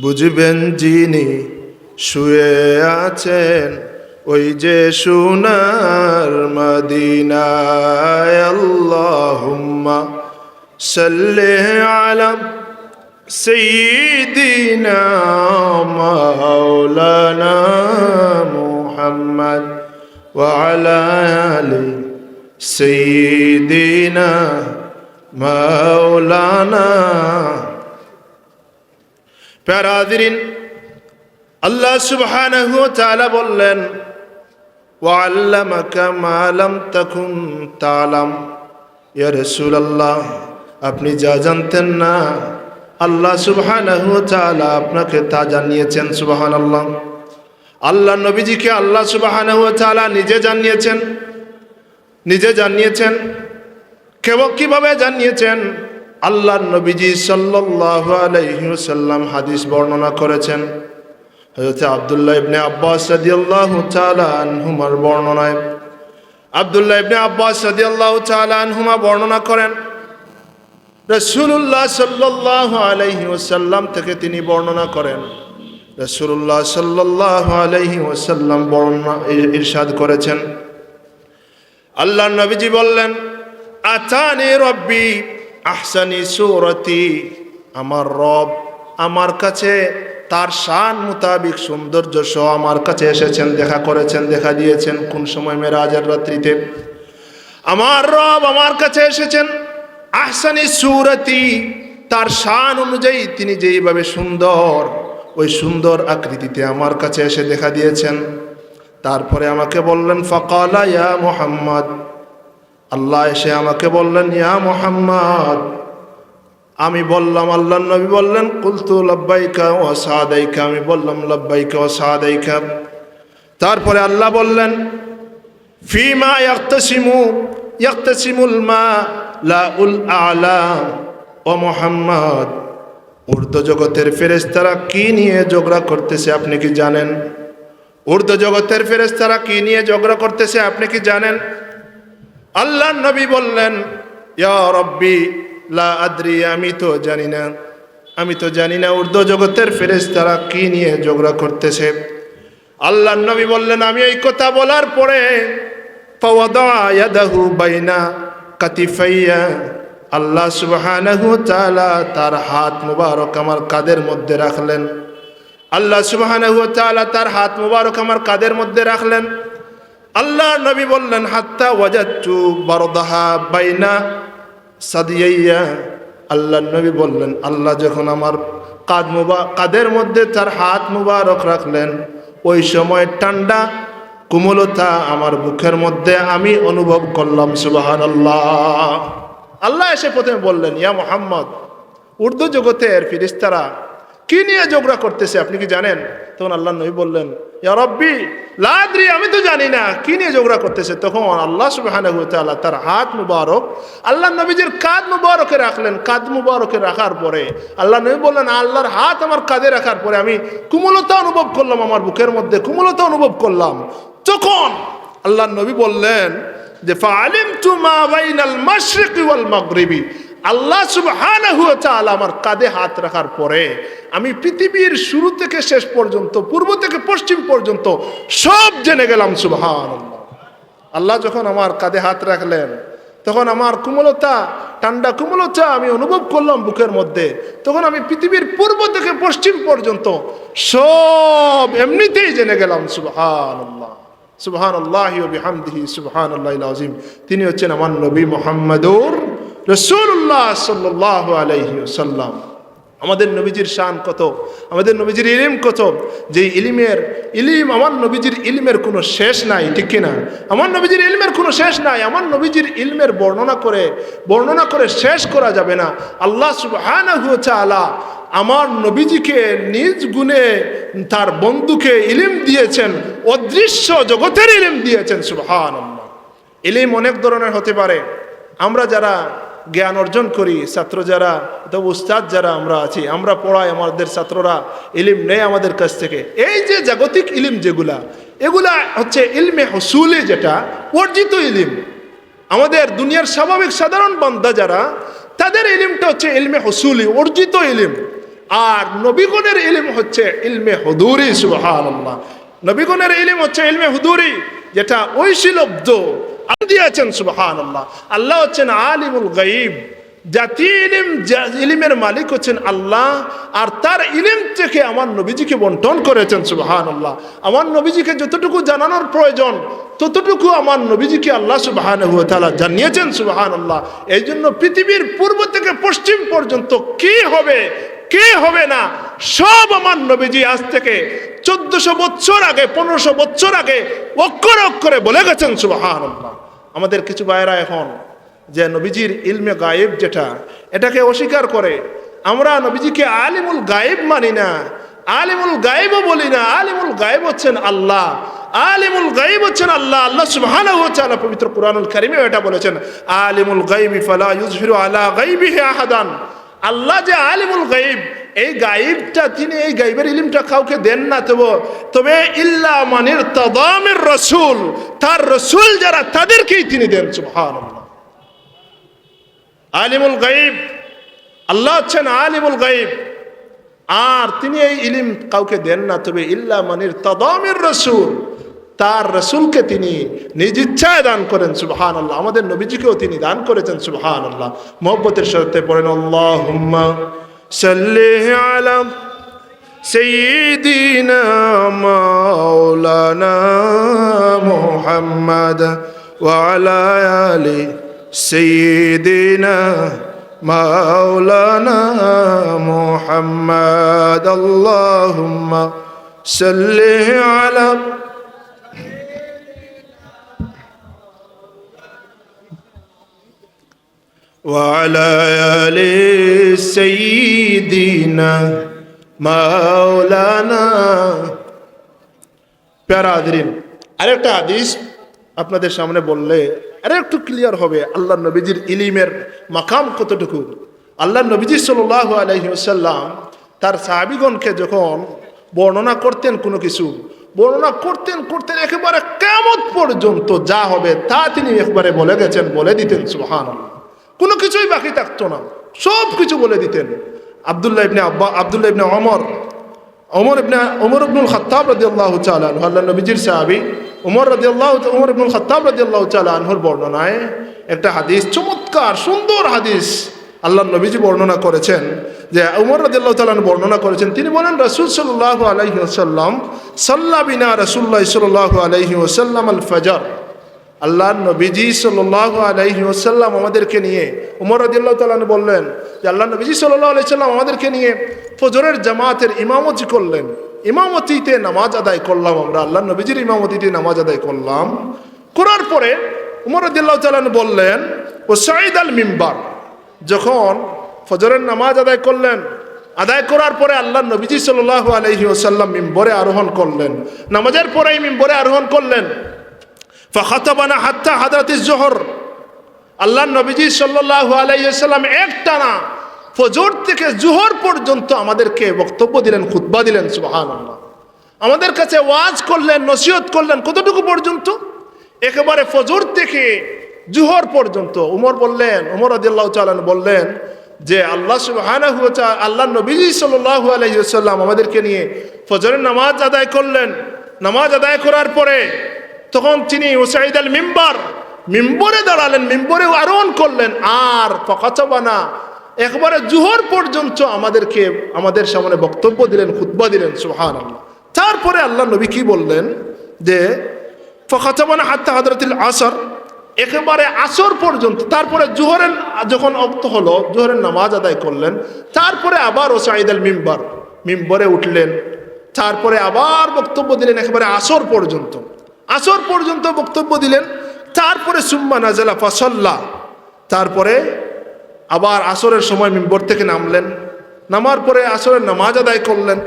বুঝবেন যিনি শুয়ে আছেন ওই যে সোনার মদিনায়। আল্লাহুম্মা সাল্লি আলা সাইয়্যিদিনা মাওলানা মুহাম্মদ ওয়া আলা আলি সাইয়্যিদিনা মাওলানা। প্যারা হাজিরিন, আল্লাহ সুবহানাহু ওয়া তাআলা বললেন, ওয়াল্লামাকা মা লাম তাকুন তা'লাম। ইয়া রাসূলুল্লাহ, আপনি যা জানতেন না আল্লাহ সুবহানাহু ওয়া তাআলা আপনাকে তা জানিয়েছেন। সুবহানাল্লাহ। আল্লাহ নবীজিকে আল্লাহ সুবহানাহু ওয়া তাআলা নিজে জানিয়েছেন। কিভাবে জানিয়েছেন? আল্লাহ নবীজি সাল্লাল্লাহু আলাইহি ওয়াসাল্লাম হাদিস বর্ণনা করেছেন। হযরত আব্দুল্লাহ ইবনে আব্বাস রাদিয়াল্লাহু তাআলা আনহুমার বর্ণনায়, আব্দুল্লাহ ইবনে আব্বাস রাদিয়াল্লাহু তাআলা আনহুমা বর্ণনা করেন, রাসূলুল্লাহ সাল্লাল্লাহু আলাইহি ওয়াসাল্লাম থেকে তিনি বর্ণনা করেন, রাসূলুল্লাহ সাল্লাল্লাহু আলাইহি ওয়াসাল্লাম বর্ণনা ইরশাদ করেছেন, আল্লাহর নবীজি বললেন, আতানি রব্বি আহসানি সূরতি। আমার রব আমার কাছে তার শান মোতাবিক সৌন্দর্য সহ আমার কাছে এসেছেন, দেখা করেছেন, দেখা দিয়েছেন। কোন সময়? মেরাজের রাত্রিতে আমার রব আমার কাছে এসেছেন আহসানি সূরতি, তার শান অনুযায়ী তিনি যেইভাবে সুন্দর, ওই সুন্দর আকৃতিতে আমার কাছে এসে দেখা দিয়েছেন। তারপরে আমাকে বললেন, ফাকালা ইয়া মুহাম্মদ, আল্লাহ এসে আমাকে বললেন, ইয়া মুহাম্মদ। আমি বললাম, আল্লাহর নবী বললেন, কুলতু লাব্বাইকা ওয়া সাদাইকা, আমি বললাম লাব্বাইকা ওয়া সাদাইকা। তারপরে আল্লাহ বললেন, ফিমা ইয়াক্তাসিমুল মা লাউল আলা। ও মুহাম্মদ, ঊর্ধ্ব জগতের ফেরেশতারা কি নিয়ে ঝগড়া করতেছে আপনি কি জানেন? ঊর্ধ্ব জগতের ফেরেশতারা কি নিয়ে ঝগড়া করতেছে আপনি কি জানেন? আল্লাহর নবী বললেন, ইয়া রব্বি লা আদ্রি, আমি তো জানি না ঊর্ধ্ব জগতের ফেরেশতারা কি নিয়ে ঝগড়া করতেছে। আল্লাহর নবী বললেন, আমি এই কথা বলার পরে ফাওয়াদা ইয়াদাহু বাইনা কাতিফাইয়া, আল্লাহ সুবহানাহু ওয়া তাআলা তার হাত মুবারক আমার কাঁধের মধ্যে রাখলেন। আল্লাহ সুবহানাহু ওয়া তাআলা তার হাত মুবারক আমার কাঁধের মধ্যে রাখলেন। আল্লাহ নবী বললেন, হাত্তা ওয়াজাদতু বারদাহা বাইনা সাদিয়াইয়া। আল্লাহ নবী বললেন, আল্লাহ যখন আমার কাঁধের মধ্যে তার হাত মুবারক রাখলেন, ওই সময় ঠান্ডা কোমলতা আমার বুকের মধ্যে আমি অনুভব করলাম। সুবহানাল্লাহ। আল্লাহ এসে প্রথমে বললেন, ইয়া মুহাম্মদ, ঊর্ধ্ব জগতের ফেরেশতারা কি নিয়ে ঝগড়া করতেছে আপনি কি জানেন? তখন আল্লাহ নবী বললেন, ইয়া রব্বি লা আদরি, আমি তো জানি না কি নিয়ে ঝগড়া করতেছে। তখন আল্লাহ সুবহানাহু ওয়া তাআলা তার হাত মুবারক আল্লাহ নবীজির কাঁধ মুবারকে রাখলেন। কাঁধ মুবারকে রাখার পরে আল্লাহ নবী বললেন, আল্লাহর হাত আমার কাঁধে রাখার পরে আমি কোমলতা অনুভব করলাম, আমার বুকের মধ্যে কোমলতা অনুভব করলাম। তখন আল্লাহ নবী বললেন যে, ফাআলিমতু মা বাইনাল মাশরিকি ওয়াল মাগরিবি। আল্লাহ সুবহানাহু ওয়া তাআলা আমার কাঁধে হাত রাখার পরে আমি পৃথিবীর শুরু থেকে শেষ পর্যন্ত, পূর্ব থেকে পশ্চিম পর্যন্ত সব জেনে গেলাম। সুবহানাল্লাহ। আল্লাহ যখন আমার কাঁধে হাত রাখলেন, তখন আমার কোমলতা, ঠান্ডা কোমলতা আমি অনুভব করলাম বুকের মধ্যে। তখন আমি পৃথিবীর পূর্ব থেকে পশ্চিম পর্যন্ত সব এমনিতেই জেনে গেলাম। সুবহানাল্লাহ, সুবহানাল্লাহি ওয়া বিহামদিহি, সুবহানাল্লাহিল আযীম। তিনি হচ্ছেন আমার নবী মুহাম্মদুর রাসূলুল্লাহ সাল্লাল্লাহু আলাইহি ওয়াসাল্লাম। আমাদের নবীজির শান কত, আমাদের নবীজির ইলম কত, যে ইলম আমার নবীজির ইলমের কোনো শেষ নাই, ঠিক কিনা? আমার নবীজির ইলমের কোনো শেষ নাই। আমার নবীজির ইলমের বর্ণনা করে শেষ করা যাবে না। আল্লাহ সুবহানাহু ওয়া তাআলা আমার নবীজিকে নিজ গুণে তার বন্ধুকে ইলম দিয়েছেন, অদৃশ্য জগতের ইলম দিয়েছেন। সুবহানাল্লাহ। ইলম অনেক ধরনের হতে পারে। আমরা যারা জ্ঞান অর্জন করি, ছাত্র যারা, অথবা উস্তাদ যারা আমরা আছি, আমরা পড়াই, আমাদের ছাত্ররা ইলম নেই আমাদের কাছ থেকে। এই যে জাগতিক ইলম যেগুলা, এগুলা হচ্ছে ইলমে হুসুলি, যেটা অর্জিত ইলম। আমাদের দুনিয়ার স্বাভাবিক সাধারণ বান্দা যারা, তাদের ইলমটা হচ্ছে ইলমে হুসুলি, অর্জিত ইলম। আর নবীগণের ইলম হচ্ছে ইলমে হুদুরি। সুবহানাল্লাহ। নবীগণের ইলম হচ্ছে ইলমে হুদুরি, যেটা ঐশীলব্ধ দিয়েছেন। সুবহানাল্লাহ। আল্লাহ হচ্ছেন আলিমুল গায়ব, জাতি ইলমের মালিক হচ্ছেন আল্লাহ, আর তার ইলম থেকে আমার নবীজিকে বন্টন করেছেন। সুবহানাল্লাহ। আমার নবীজিকে যতটুকু জানানোর প্রয়োজন ততটুকু আমার নবীজিকে আল্লাহ সুবহানাহু ওয়া তাআলা জানিয়েছেন। সুবহানাল্লাহ। এই জন্য পৃথিবীর পূর্ব থেকে পশ্চিম পর্যন্ত কি হবে কি হবে না সব আমার নবীজি আজ থেকে 1400 বছর আগে, 1500 বছর আগে অক্ষরে অক্ষরে বলে গেছেন। সুবহানাল্লাহ। আমাদের কিছু ভাইরা এখন যে নবীজির ইলমে গায়েব যেটা, এটাকে অস্বীকার করে। আমরা নবীজিকে আলিমুল গায়েব মানি না, আলিমুল গায়েবও বলি না। আলিমুল গায়েব হচ্ছেন আল্লাহ, আলিমুল গায়েব হচ্ছেন আল্লাহ। আল্লাহ সুবহানাহু ওয়া তাআলা পবিত্র কুরআনুল কারীমে এটা বলেছেন, আলিমুল গায়বি ফালা ইউযহিরু আলা গায়বিহি আহাদান। আল্লাহ যে আলিমুল গায়েব, এই গায়েবটা, তিনি এই গায়েবের ইলমটা কাউকে দেন না, তবে ইল্লা মানির তাদামির রাসূল, তার রাসূল যারা তাদেরকেই তিনি দেন। সুবহানাল্লাহ। আলিমুল গায়েব, আল্লাহ হচ্ছেন আলিমুল গায়েব, আর তিনি এই ইলম কাউকে দেন না, তবে ইল্লা মানির তাদামির রাসূল, তার রাসূলকে তিনি নিজ ইচ্ছায় দান করেন। সুবহানাল্লাহ। আমাদের নবীজিকেও তিনি দান করেছেন। সুবহানাল্লাহ। মুহাব্বতের সাথে পড়েন, আল্লাহুম্মা সাল্লি আলা সাইয়্যিদিনা মাওলানা মুহাম্মাদ ওয়া আলা আলি সাইয়্যিদিনা মাওলানা মুহাম্মাদ। আল্লাহুম্মা সাল্লি আলা وعلى آل سيدنا مولانا। প্যারা হাজরিন, আরেকটা হাদিস আপনাদের সামনে বললে আরেকটু ক্লিয়ার হবে আল্লাহ নবীজির ইলমের মাকাম কতটুকু। আল্লাহ নবীজি সাল্লাল্লাহু আলাইহি ওয়াসাল্লাম তার সাহাবীগণকে যখন বর্ণনা করতেন, কোনো কিছু বর্ণনা করতেন একেবারে কিয়ামত পর্যন্ত যা হবে তা তিনি একবারে বলে গেছেন, বলে দিতেন। সুবহানাল্লাহ। কোনো কিছুই বাকি থাকতো না, সব কিছু বলে দিতেন। আব্দুল্লাহ ইবনে ওমর ইবনুল খাত্তাব রাদিয়াল্লাহু তাআলা আনহু, আল্লাহ নবীজির সাহাবী ওমর ইবনুল খাত্তাব রাদিয়াল্লাহু তাআলা আনহুর বর্ণনায় একটা হাদিস, চমৎকার সুন্দর হাদিস আল্লাহ নবীজি বর্ণনা করেছেন। যে ওমর রাদিয়াল্লাহু তাআলা বর্ণনা করেছেন, তিনি বলেন, রাসূল সাল্লাল্লাহু আলাইহি ওয়াসাল্লাম সাল্লা বিনা রাসূলুল্লাহ সাল্লাল্লাহু আলাইহি ওয়াসাল্লাম আল ফজর। আল্লাহ নবীজি সাল্লাল্লাহু আলাইহি ওয়াসাল্লাম আমাদেরকে নিয়ে, ওমর রাদিয়াল্লাহু তাআলা বললেন যে আল্লাহ নবীজি সাল্লাল্লাহু আলাইহি ওয়াসাল্লাম আমাদেরকে নিয়ে ফজরের জামাতের ইমামতি করলেন। ইমামতিতে নামাজ আদায় করলাম আমরা, আল্লাহ নবীজির ইমামতিতে নামাজ আদায় করলাম। করার পরে ওমর রাদিয়াল্লাহু তাআলা বললেন, ও সাঈদ আল মিম্বার, যখন ফজরের নামাজ আদায় করলেন, আদায় করার পরে আল্লাহ নবীজি সাল্লাল্লাহু আলাইহি ওয়াসাল্লাম মিম্বরে আরোহণ করলেন। নামাজের পরেই মিম্বরে আরোহণ করলেন। ফাখাতাবানা হাত্তা হাদরাতিজ জোহর, আল্লাহ নবীজি সাল্লাল্লাহু আলাইহি ওয়াসাল্লাম একটানা ফজর থেকে জোহর পর্যন্ত আমাদেরকে বক্তব্য দিলেন, খুতবা দিলেন। সুবহানাল্লাহ। আমাদের কাছে ওয়াজ করলেন, নসিহত করলেন। কতটুকু পর্যন্ত? একেবারে ফজর থেকে জোহর পর্যন্ত। ওমর রাদিয়াল্লাহু তাআলা বললেন যে আল্লাহ সুবহানাহু ওয়া তাআলা, আল্লাহ নবীজি সাল্লাল্লাহু আলাইহি ওয়াসাল্লাম আমাদেরকে নিয়ে ফজরের নামাজ আদায় করলেন। নামাজ আদায় করার পরে তখন তিনি ওসাইদ আল মিম্বরে দাঁড়ালেন, মিম্বরে আরোহণ করলেন। আর ফাখাতাবানা, একবারে জোহর পর্যন্ত আমাদের সামনে বক্তব্য দিলেন, খুতবা দিলেন। সুবহানাল্লাহ। তারপরে আল্লাহ নবী কি বললেন যে ফাখাতাবানা হাত্তা হাদরাতিল আসর, একেবারে আসর পর্যন্ত। তারপরে জোহরের যখন অক্ত হলো, জোহরের নামাজ আদায় করলেন। তারপরে আবার ওসাইদ আল মিম্বরে উঠলেন। তারপরে আবার বক্তব্য দিলেন একেবারে আসর পর্যন্ত। আসর পর্যন্ত বক্তব্য দিলেন। তারপরে সুম্মা নাজালা ফাসাল্লা, তারপরে আবার আসরের সময় মিম্বর থেকে নামলেন। নামার পরে আসরের নামাজ আদায় করলেন।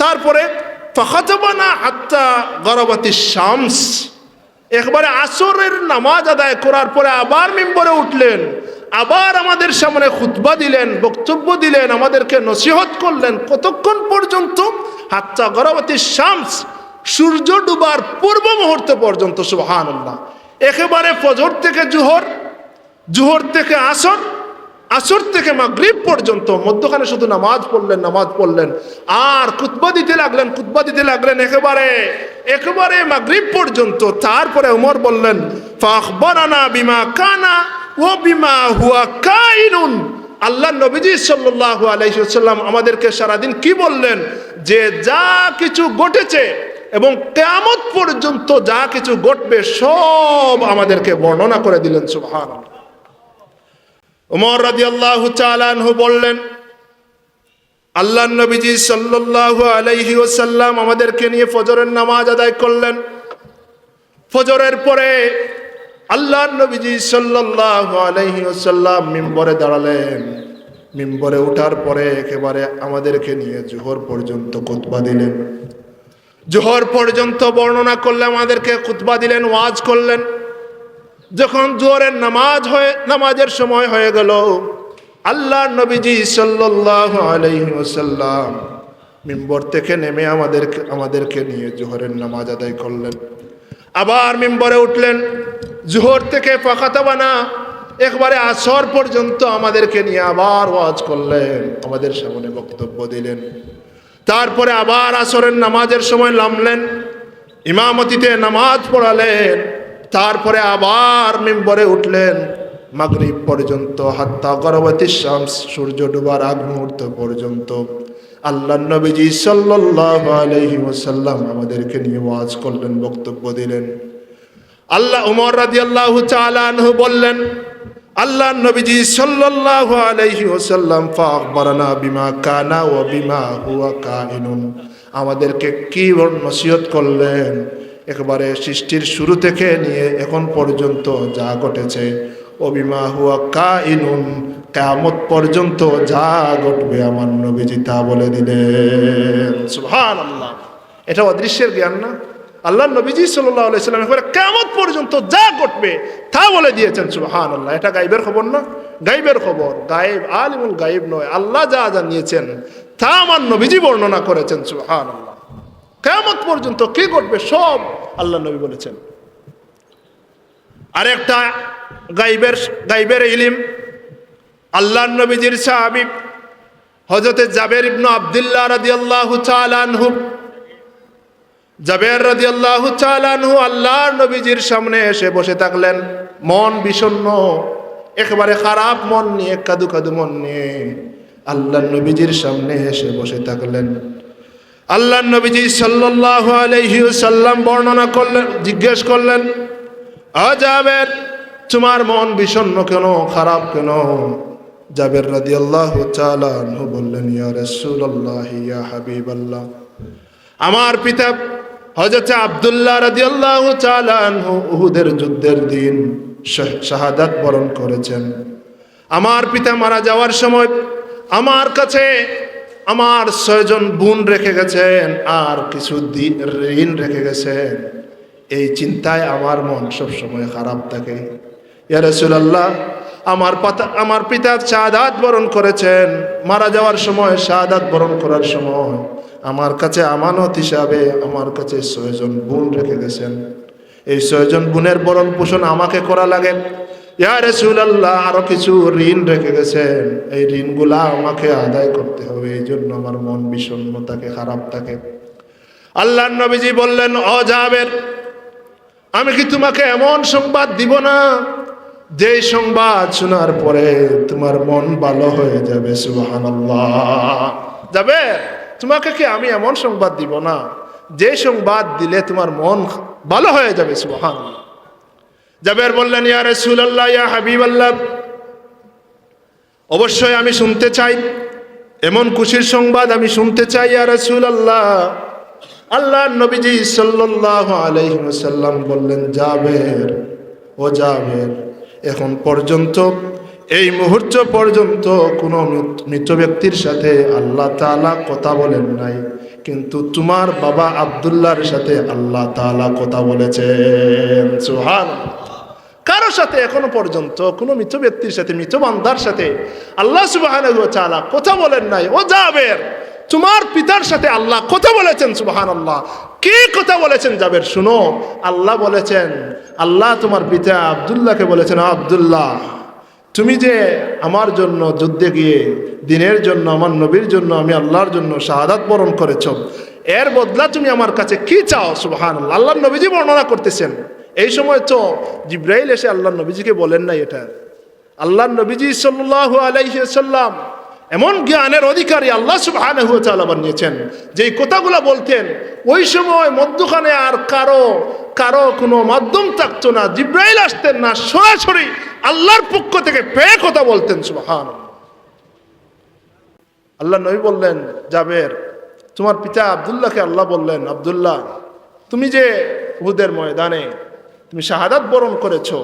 তারপরে ফাখাতাবানা হাত্তা গরাবাতিশ শামস, একবারে আসরের নামাজ আদায় করার পরে আবার মিম্বরে উঠলেন, আবার আমাদের সামনে খুতবা দিলেন, বক্তব্য দিলেন, আমাদেরকে নসিহত করলেন। কতক্ষণ পর্যন্ত? হাত্তা গরাবাতিশ শামস, সূর্য ডুবার পূর্ব মুহূর্ত পর্যন্ত। সুবহানাল্লাহ। একেবারে ফজর থেকে জোহর, জোহর থেকে আসর, আসর থেকে মাগরিব পর্যন্ত মধ্যখানে শুধু নামাজ পড়লেন আর খুতবা দিতে লাগলেন একেবারে মাগরিব পর্যন্ত। তারপরে ওমর বললেন, ফাখবারানা বিমা কানা ওয়া বিমা হুয়া কাইনুন। আল্লাহ নবীজি সাল্লাল্লাহু আলাইহি ওয়াসাল্লাম আমাদেরকে সারাদিন কি বললেন? যে যা কিছু ঘটেছে এবং কিয়ামত পর্যন্ত যা কিছু ঘটবে সব আমাদেরকে বর্ণনা করে দিলেন। সুবহানাল্লাহ। ওমর রাদিয়াল্লাহু তাআলা আনহু বললেন, আল্লাহর নবীজি সাল্লাল্লাহু আলাইহি ওয়াসাল্লাম আমাদেরকে নিয়ে ফজরের নামাজ আদায় করলেন। ফজরের পরে আল্লাহর নবীজি সাল্লাল্লাহু আলাইহি ওয়াসাল্লাম মিম্বরে দাঁড়ালেন। মিম্বরে ওঠার পরে একেবারে আমাদেরকে নিয়ে জোহর পর্যন্ত খুতবা দিলেন। জোহর পর্যন্ত বর্ণনা করলেন, আমাদেরকে খুতবা দিলেন, ওয়াজ করলেন। যখন জোহরের নামাজের সময় হয়ে গেল, আল্লাহর নবীজি সাল্লাল্লাহু আলাইহি ওয়াসাল্লাম মিম্বর থেকে নেমে আমাদেরকে নিয়ে জোহরের নামাজ আদায় করলেন। আবার মিম্বরে উঠলেন। জোহর থেকে ফাখাতাবানা একবারে আসর পর্যন্ত আমাদেরকে নিয়ে আবার ওয়াজ করলেন, আমাদের সামনে বক্তব্য দিলেন। তারপরে আবার আসরের নামাজের সময় নামলেন, ইমামতিতে নামাজ পড়ালেন। তারপরে আবার মিম্বরে উঠলেন মাগরিব পর্যন্ত, হাত্তা গরবাতিশ শামস, সূর্য ডুবার আগ মুহূর্ত পর্যন্ত আল্লাহর নবীজি সাল্লাল্লাহু আলাইহি ওয়াসাল্লাম আমাদেরকে নিয়ে ওয়াজ করলেন, বক্তব্য দিলেন। উমর রাদিয়াল্লাহু তাআলা আনহু বললেন, আল্লাহর নবীজি সাল্লাল্লাহু আলাইহি ওয়াসাল্লাম ফাখবারানা বিমা কানা ওয়া বিমা হুয়া কাইনুন, আমাদেরকে কি নসিহত করলেন একেবারে সৃষ্টির শুরু থেকে নিয়ে এখন পর্যন্ত যা ঘটেছে, ও বিমা হুয়া কাইনুন, কিয়ামত পর্যন্ত যা ঘটবে আমার নবীজি তা বলে দিলেন। সুবহানাল্লাহ, এটা অদৃশ্যের জ্ঞান না? আল্লাহর নবীজি সাল্লাল্লাহু আলাইহি ওয়াসাল্লাম একেবারে কিয়ামত পর্যন্ত যা ঘটবে তা বলে দিয়েছেন। সুবহানাল্লাহ, এটা গায়বের খবর না? গায়বের খবর, গায়েব আলিমুল গায়েব নয়। আল্লাহ যা জানিয়েছেন তা আমার নবীজি বর্ণনা করেছেন। সুবহানাল্লাহ, কিয়ামত পর্যন্ত কি ঘটবে সব আল্লাহর নবী বলেছেন। আরেকটা গায়বের ইলম, আল্লাহর নবীজির সাহাবী হযরত জাবের ইবনে আব্দুল্লাহ রাদিয়াল্লাহু তাআলা আনহু, জাবের রাদিয়াল্লাহু তাআলা আনহু আল্লাহর নবীজির সামনে এসে বসে থাকলেন, মন বিষণ্ণ, একেবারে খারাপ মন নিয়ে, কাদু কাদু মন নিয়ে আল্লাহর নবীজির সামনে এসে বসে থাকলেন। আল্লাহর নবীজি সাল্লাল্লাহু আলাইহি ওয়াসাল্লাম বর্ণনা করলেন, জিজ্ঞেস করলেন, ও জাবের, তোমার মন বিষণ্ণ কেন, খারাপ কেন? জাবের রাদিয়াল্লাহু তাআলা আনহু বললেন, ইয়া রাসূলুল্লাহ, ইয়া হাবিবাল্লাহ, আমার পিতা হযরত আব্দুল্লাহ রাদিয়াল্লাহু তাআলা আনহু উহুদের যুদ্ধের দিন শাহাদাত বরণ করেছেন। আমার পিতা মারা যাওয়ার সময় আমার কাছে আমার 6 জন বোন রেখে গেছেন আর কিছু ঋণ রেখে গেছেন। এই চিন্তায় আমার মন সব সময় খারাপ থাকে। ইয়া রাসূলুল্লাহ, আমার পিতা শাহাদাত বরণ করেছেন, মারা যাওয়ার সময়, শাহাদাত বরণ করার সময় আমার কাছে আমানত হিসাবে আমার কাছে 6 জন বোন রেখে গেছেন। এই 6 জন বোনের ভরণ পোষণ আমাকে করা লাগে। ইয়া রাসূলুল্লাহ, আরো কিছু ঋণ রেখে গেছেন, এই ঋণগুলা আমাকে আদায় করতে হবে, এই জন্য আমার মন বিষণ্ণ থাকে, খারাপ থাকে। আল্লাহর নবীজি বললেন, ও জাবের, আমি কি তোমাকে এমন সংবাদ দিব না যে সংবাদ শোনার পরে তোমার মন ভালো হয়ে যাবে? সুবহানাল্লাহ। জাবের, তোমাকে কি আমি এমন সংবাদ দিব না যে সংবাদ দিলে তোমার মন ভালো হয়ে যাবে? সুবহানাল্লাহ। জাবের বললেন, ইয়া রাসূলুল্লাহ, ইয়া হাবিবাল্লাহ, অবশ্যই আমি শুনতে চাই, এমন খুশির সংবাদ আমি শুনতে চাই ইয়া রাসূলুল্লাহ। আল্লাহর নবীজি সাল্লাল্লাহু আলাইহি ওয়াসাল্লাম বললেন, জাবের, ও জাবের, এখন পর্যন্ত, এই মুহূর্ত পর্যন্ত কোনো মৃত ব্যক্তির সাথে আল্লাহ তাআলা কথা বলেন নাই, কিন্তু তোমার বাবা আব্দুল্লাহর সাথে আল্লাহ তাআলা কথা বলেছেন। সুবহানাল্লাহ। কারোর সাথে এখনো পর্যন্ত কোনো মৃত ব্যক্তির সাথে, মৃত বান্দার সাথে আল্লাহ সুবহানাহু ওয়া তাআলা কথা বলেন নাই। ও জাবের, তোমার পিতার সাথে আল্লাহ কথা বলেছেন। সুবহানাল্লাহ। কি কথা বলেছেন জাবের? শুনো, আল্লাহ বলেছেন, আল্লাহ তোমার পিতা আব্দুল্লাহকে বলেছেন, আব্দুল্লাহ, তুমি যে আমার জন্য যুদ্ধে গিয়ে দিনের জন্য, আমার নবীর জন্য, আমি আল্লাহর জন্য শাহাদাত বরণ করেছ, এর বদলা তুমি আমার কাছে কি চাও? সুবহানাল্লাহ। আল্লাহর নবীজি বর্ণনা করতেছেন। এই সময় তো জিবরাইল এসে আল্লাহর নবীজিকে বলেন নাই এটা। আল্লাহর নবীজি সাল্লাল্লাহু আলাইহি ওয়াসাল্লাম এমন জ্ঞানের অধিকারী আল্লাহ সুবহানাহু ওয়া তাআলা বানিয়েছেন, যে কথাগুলো বলতেন ওই সময় মধ্যখানে আর কারো কোনো মাধ্যম থাকতো না, জিবরাইল আসতেন না, সরাসরি আল্লাহর পক্ষ থেকে পেয়ে কথা বলতেন। সুবহানাল্লাহ। আল্লাহ নবী বললেন, জাবের, তোমার পিতা আব্দুল্লাহকে আল্লাহ বললেন, আব্দুল্লাহ, তুমি যে উহুদের ময়দানে তুমি শাহাদাত বরণ করেছো,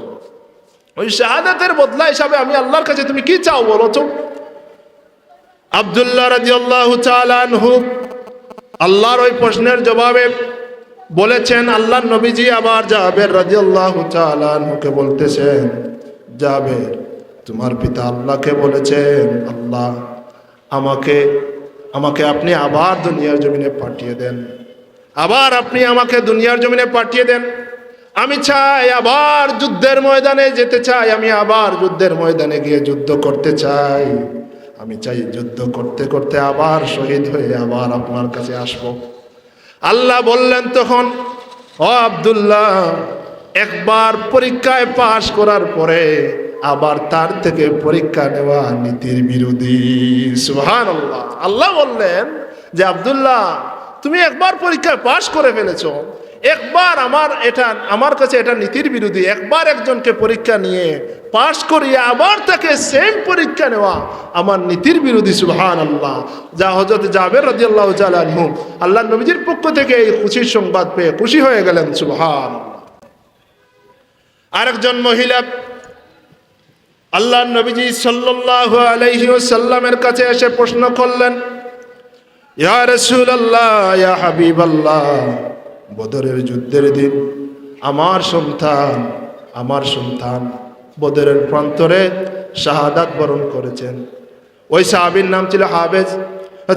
ওই শাহাদাতের বদলা হিসাবে আমি আল্লাহর কাছে তুমি কি চাও বলো তো? আব্দুল্লাহ রাদিয়াল্লাহু তাআলা আনহু আল্লাহর ওই প্রশ্নের জবাবে বলেছেন, আল্লাহর নবীজি আবার জাবের রাদিয়াল্লাহু তাআলা আনহুকে বলতেছেন, জাবের, তোমার পিতা আল্লাহকে বলেছেন, আল্লাহ আমাকে আপনি আবার দুনিয়ার জমিনে পাঠিয়ে দেন, আবার আপনি আমাকে দুনিয়ার জমিনে পাঠিয়ে দেন। আমি চাই আবার যুদ্ধের ময়দানে যেতে চাই, আমি আবার যুদ্ধের ময়দানে গিয়ে যুদ্ধ করতে চাই। আমি চাই যুদ্ধ করতে করতে আবার শহীদ হয়ে আবার আপনার কাছে আসব। আল্লাহ বললেন তখন, ও আব্দুল্লাহ, একবার পরীক্ষায় পাশ করার পরে আবার তার থেকে পরীক্ষা নেওয়া নীতির বিরোধী। সুবহানাল্লাহ। আল্লাহ বললেন যে, আব্দুল্লাহ, তুমি একবার পরীক্ষায় পাশ করে ফেলেছো, একবার আমার কাছে এটা নীতির বিরোধী। একবার একজনকে পরীক্ষা নিয়ে পাশ করিয়ে আবার তাকে সেম পরীক্ষা নেওয়া আমার নীতির বিরোধী। সুবহানাল্লাহ। যা হযরত জাবের রাদিয়াল্লাহু তাআলা আনহু আল্লাহর নবীজির পক্ষ থেকে এই খুশির সংবাদ পেয়ে খুশি হয়ে গেলেন। সুবহানাল্লাহ। আরেকজন মহিলা আল্লাহর নবীজি সাল্লাল্লাহু আলাইহি ওয়াসাল্লামের কাছে এসে প্রশ্ন করলেন, ইয়া রাসূলুল্লাহ, ইয়া হাবিবাল্লাহ, বদরের যুদ্ধের দিন আমার সন্তান বদরের প্রান্তরে শাহাদাত বরণ করেছেন। ওই সাহাবীর নাম ছিল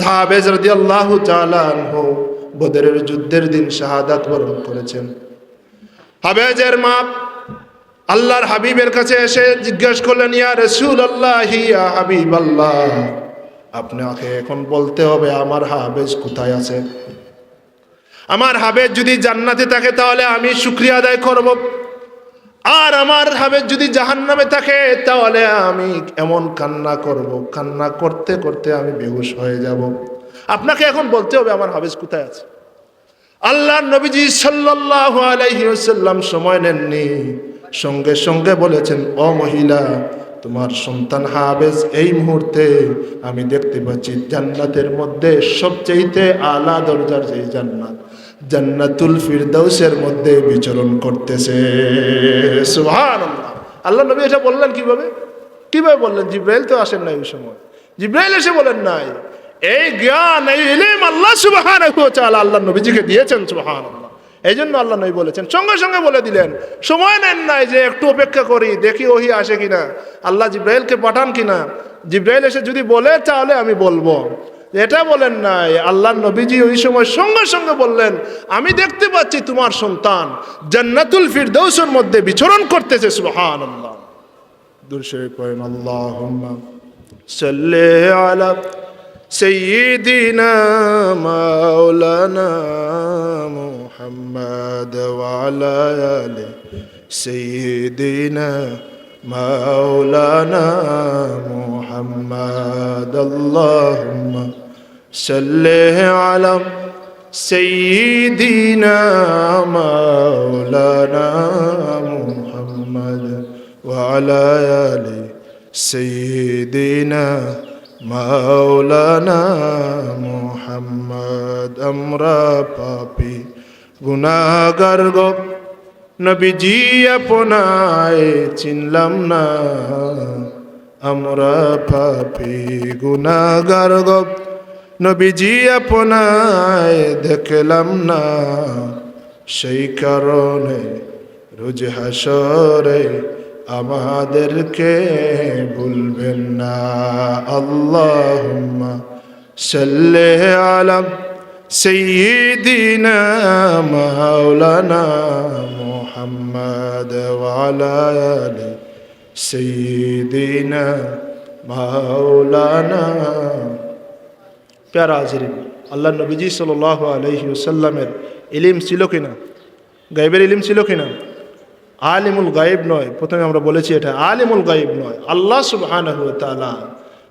হাবেজ রাদিয়াল্লাহু তাআলা আনহু বদরের যুদ্ধের দিন শাহাদাত বরণ করেছেন। হাবেজের মা আল্লাহর হাবিবের কাছে এসে জিজ্ঞেস করলেন, ইয়া রাসূলুল্লাহ, ইয়া হাবিবাল্লাহ, আপনাকে এখন বলতে হবে আমার হাবেজ কোথায় আছে। আমার হাবেজ যদি জান্নাতে থাকে তাহলে আমি শুকরিয়া আদায় করব, আর আমার হাবেজ যদি জাহান্নামে থাকে তাহলে আমি এমন কান্না করব, কান্না করতে করতে আমি বেহুশ হয়ে যাব। আপনাকে এখন বলতে হবে আমার হাবেজ কোথায় আছে। আল্লাহর নবীজি সাল্লাল্লাহু আলাইহি ওয়াসাল্লাম সময় নেননি, সঙ্গে সঙ্গে বলেছেন, ও মহিলা, তোমার সন্তান হাবেজ এই মুহূর্তে আমি দেখতে পাচ্ছি জান্নাতের মধ্যে সবচেয়ে আলা দরজার যে জান্নাত, জান্নাতুল ফিরদাউসের মধ্যে বিচরণ করতেছে। সুবহানাল্লাহ। আল্লাহ নবী এটা বললেন কিভাবে বললেন? জিবরাইল তো আসেন নাই ওই সময়, জিবরাইল এসে বলেন নাই। এই জ্ঞান, এই ইলম আল্লাহ সুবহানাহু ওয়া তাআলা আল্লাহ নবীজিকে দিয়েছেন। সুবহানাল্লাহ। এই জন্য আল্লাহ নবী বলেছেন, সঙ্গে সঙ্গে বলে দিলেন, সময় নেন নাই যে একটু অপেক্ষা করি, দেখি ওহি আসে কিনা, আল্লাহ জিবরাইলকে পাঠান কিনা, জিবরাইল এসে যদি বলে তাহলে আমি বলবো। এটা বলেন নাই। আল্লাহ নবীজি ওই সময় সঙ্গে সঙ্গে বললেন, আমি দেখতে পাচ্ছি তোমার সন্তান জান্নাতুল ফিরদাউসের মধ্যে বিচরণ করতেছে। সুবহানাল্লাহ। দুরূদ শরীফ পড়েন, আল্লাহুম্মা সাল্লি আলা সাইয়্যিদিনা মাওলানা মুহাম্মদ ওয়া আলা আলি সাইয়্যিদিনা মাওলানা মুহাম্মদ। আল্লাহুম্মা সাল্লি আলা সাইয়্যিদিনা মাওলানা মুহাম্মদ ওয়া আলা আলি সাইয়্যিদিনা মাওলানা মুহাম্মদ। আমরা পাপী গুনাহগার গো, নবীজি আপনায় চিনলাম না। আমরা পাপী গুনাহগার গো, নবীজি আপনায় দেখলাম না। সেই কারণে রোজ হাসরে আমাদেরকে ভুলবেন না। আল্লাহুম্মা সাল্লি আলা সাইয়্যিদিনা মাওলানা মুহাম্মদ ওয়া আলা আলি সাইয়্যিদিনা মাওলানা। প্যারা হাজিরিন, আল্লাহ নবীজি সাল্লাল্লাহু আলাইহি ওয়াসাল্লামের ইলম ছিল কিনা? গায়বের ইলম ছিল কিনা? আলিমুল গায়েব নয়, প্রথমে আমরা বলেছি এটা আলিমুল গায়েব নয়। আল্লাহ সুবহানাহু ওয়া তাআলা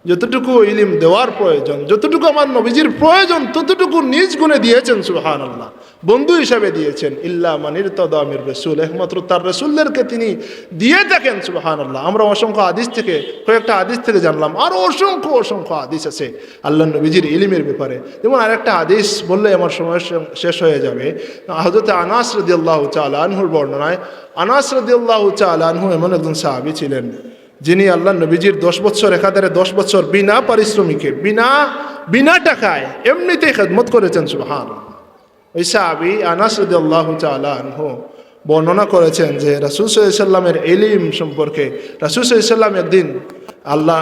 যতটুকু ইলম দেওয়ার প্রয়োজন, যতটুকু আমার নবীজির প্রয়োজন, ততটুকু নিজ গুণে দিয়েছেন সুবহানাল্লাহ। বন্ধু হিসাবে দিয়েছেন, ইল্লা মান ইরতাদা মির রাসূল, একমাত্র তার রাসূলদেরকে তিনি দিয়ে থাকেন সুবহানাল্লাহ। আমরা অসংখ্য হাদিস থেকে, কয়েকটা হাদিস থেকে জানলাম, আরও অসংখ্য হাদিস আছে আল্লাহ নবীজির ইলমের ব্যাপারে। যেমন আরেকটা হাদিস বললে আমার সময় শেষ হয়ে যাবে। হযরত আনাস রাদিয়াল্লাহু তাআলা আনহুর বর্ণনায়, আনাস রাদিয়াল্লাহু তাআলা আনহু এমন একজন সাহাবী ছিলেন যিনি আল্লাহ নবীজির 10 বছর, একাধারে 10 বছর বিনা পারিশ্রমিকে, বিনা টাকায় এমনিতেই খেদমত করেছেন সুবহানাল্লাহ। ওই সাহাবী আনাস রাদিয়াল্লাহু তাআলা আনহু বর্ণনা করেছেন যে রাসূল সাল্লাল্লাহু আলাইহি ওয়াসাল্লামের ইলম সম্পর্কে, রাসূল সাল্লাল্লাহু আলাইহি ওয়াসাল্লাম একদিন আল্লাহ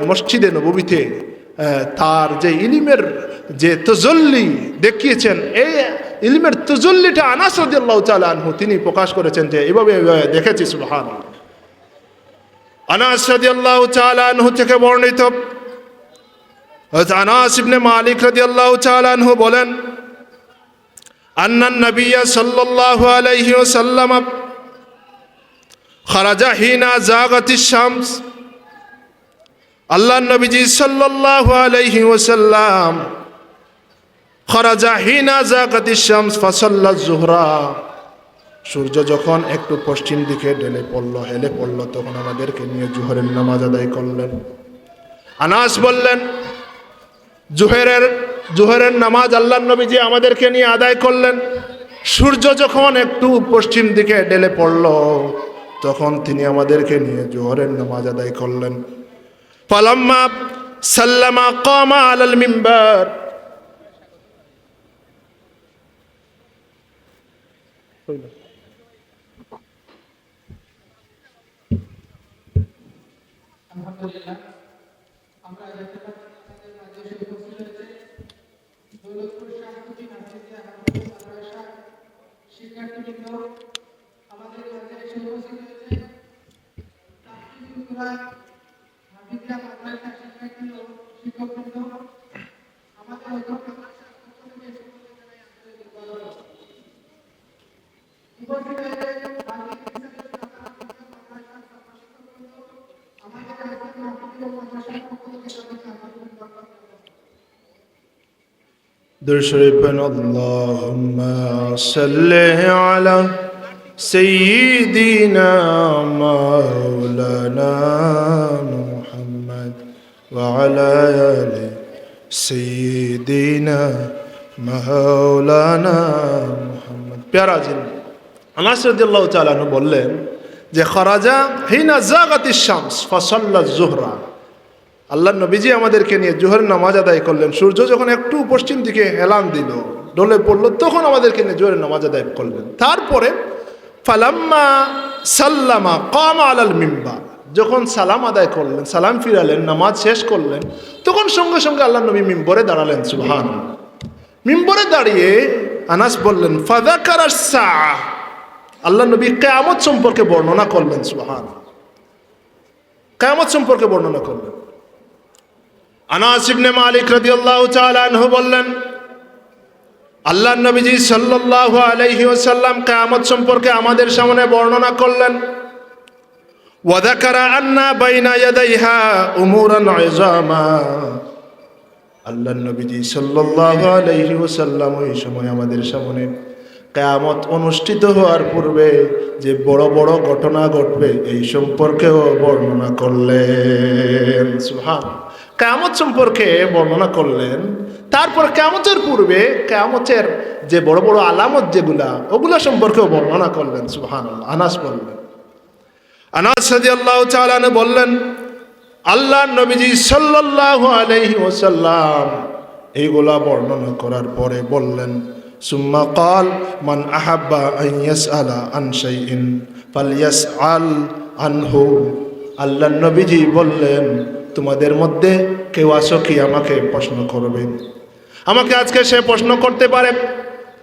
মসজিদে নববীতে তার যে ইলমের যে তাজাল্লি দেখিয়েছেন, এই ইলমের তাজাল্লিটা আনাস রাদিয়াল্লাহু তাআলা আনহু তিনি প্রকাশ করেছেন যে এইভাবে দেখেছি সুবহানাল্লাহ। আনাস রাদিয়াল্লাহু তাআলা আনহু থেকে বর্ণিত, হযরত আনাস ইবনে মালিক রাদিয়াল্লাহু তাআলা আনহু বলেন, আন্নান নবিয়্য সাল্লাল্লাহু আলাইহি ওয়াসাল্লাম খারাজা হিনা জাগাতিশ শামস, আল্লাহর নবীজি সাল্লাল্লাহু আলাইহি ওয়াসাল্লাম খারাজা হিনা জাগাতিশ শামস ফাসাল্লা যুহরা, সূর্য যখন একটু পশ্চিম দিকে হেলে পড়ল তখন আমাদেরকে নিয়ে জোহরের নামাজ আদায় করলেন। আনাস বললেন, জোহরের নামাজ আল্লাহর নবীজি আমাদেরকে নিয়ে আদায় করলেন। সূর্য যখন একটু পশ্চিম দিকে ঢেলে পড়ল তখন তিনি আমাদেরকে নিয়ে জোহরের নামাজ আদায় করলেন। ফালাম্মা সাল্লামা কামা আলাল মিম্বার, আলহামদুলিল্লাহ আমরা দেখতে পাচ্ছি আমাদের মাঝে উপস্থিত হয়েছে দৌলতপুর শাহপুরি মাদ্রাসা হাফিজ মাদ্রাসা শিক্ষার্থীবৃন্দ, আমাদের মাঝে এসে উপস্থিত হয়েছে তাফসীরুল কুরআন হাফিজা মাদ্রাসা শিক্ষার্থী ও শিক্ষকবৃন্দ, আমাদের অধ্যক্ষ মাদ্রাসার পক্ষ থেকে সকলকে জানাই আন্তরিক ধন্যবাদ। উপস্থিত হয়েছে درشرفن اللهم صل على سيدنا مولانا محمد وعلى آل سيدنا مولانا محمد। প্যারা জিন আনাস রাদিয়াল্লাহু তাআলা আনহু বললেন যে খারাজা হিনা জাগাতিশ শামস ফাসাল্লা যুহরা, আল্লাহ নবীজি আমাদেরকে নিয়ে জোহরের নামাজ আদায় করলেন। সূর্য যখন একটু পশ্চিম দিকে হেলান দিল, ডলে পড়লো, তখন আমাদেরকে নিয়ে জোহরের নামাজ আদায় করলেন। তারপরে ফালাম্মা সাল্লামা কামা আলাল মিম্বার, যখন সালাম আদায় করলেন, সালাম ফিরালেন, নামাজ শেষ করলেন, তখন সঙ্গে সঙ্গে আল্লাহ নবী মিম্বরে দাঁড়ালেন সুবহানাল্লাহ। মিম্বরে দাঁড়িয়ে আনাস বললেন ফাযাকারাস সাআহ, আল্লাহ নবী কিয়ামত সম্পর্কে বর্ণনা করলেন সুবহানাল্লাহ, কিয়ামত সম্পর্কে বর্ণনা করলেন। আনাস ইবনে মালিক রাদিয়াল্লাহু তাআলা আনহু বললেন, আল্লাহর নবীজি সাল্লাল্লাহু আলাইহি ওয়াসাল্লাম কিয়ামত সম্পর্কে আমাদের সামনে বর্ণনা করলেন। ওয়া যাকারা আন্না বাইনা ইয়াদাইহা উমুরান ইজামা, আল্লাহর নবীজি সাল্লাল্লাহু আলাইহি ওয়াসাল্লাম ওই সময় আমাদের সামনে কিয়ামত অনুষ্ঠিত হওয়ার পূর্বে যে বড় বড় ঘটনা ঘটবে এই সম্পর্কেও বর্ণনা করলেন সুবহানাল্লাহ। কিয়ামত সম্পর্কে বর্ণনা করলেন, তারপর কিয়ামতের পূর্বে কিয়ামতের যে বড় বড় আলামত যেগুলা, ওগুলা সম্পর্কেও বর্ণনা করলেন সুবহানাল্লাহ। আনাস বললেন, আনাস রাদিয়াল্লাহু তাআলা আনহু বললেন, আল্লাহর নবীজি সাল্লাল্লাহু আলাইহি ওয়াসাল্লাম এইগুলা বর্ণনা করার পরে বললেন, সুম্মা ক্বাল মান আহাব্বা আন ইয়াসআলা আন শাইইন ফালইয়াসআল আনহু, আল্লাহর নবীজি বললেন, তোমাদের মধ্যে কেউ আসো কি আমাকে প্রশ্ন করবে, আমাকে আজকে সে প্রশ্ন করতে পারে।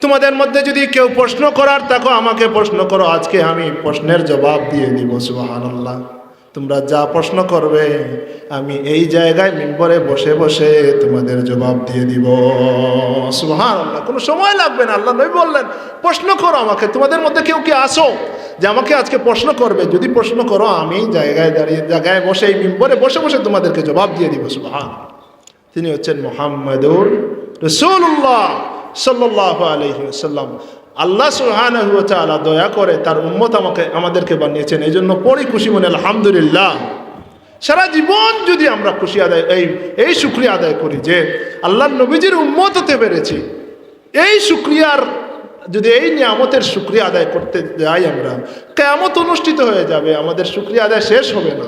তোমাদের মধ্যে যদি কেউ প্রশ্ন করার থাকো আমাকে প্রশ্ন করো, আজকে আমি প্রশ্নের জবাব দিয়ে দিব সুবহানাল্লাহ। তোমরা যা প্রশ্ন করবে আমি এই জায়গায় মিম্বরে বসে বসে তোমাদের জবাব দিয়ে দিব। সুবহানাল্লাহ, কোনো সময় লাগবে না। আল্লাহ নবী বললেন, প্রশ্ন করো আমাকে। তোমাদের মধ্যে কেউ কি আসো যে আমাকে আজকে প্রশ্ন করবে? যদি প্রশ্ন করো আমি জায়গায় বসে, এই মিম্বরে বসে বসে তোমাদেরকে জবাব দিয়ে দিব। সুবহানাল্লাহ। তিনি হচ্ছেন মুহাম্মাদুর রাসূলুল্লাহ সাল্লাল্লাহু আলাইহি ওয়াসাল্লাম। আল্লাহ সুবহানাহু ওয়া তাআলা দয়া করে তার উম্মত আমাদেরকে বানিয়েছেন, এই জন্য পড়ি খুশি মনে আলহামদুলিল্লাহ। সারা জীবন যদি আমরা খুশি আদায় এই শুকরিয়া আদায় করি যে আল্লাহর নবীজির উম্মত হতে পেরেছি, এই শুকরিয়ার যদি এই নিয়ামতের শুকরিয়া আদায় করতে যাই আমরা, কিয়ামত অনুষ্ঠিত হয়ে যাবে, আমাদের শুকরিয়া আদায় শেষ হবে না।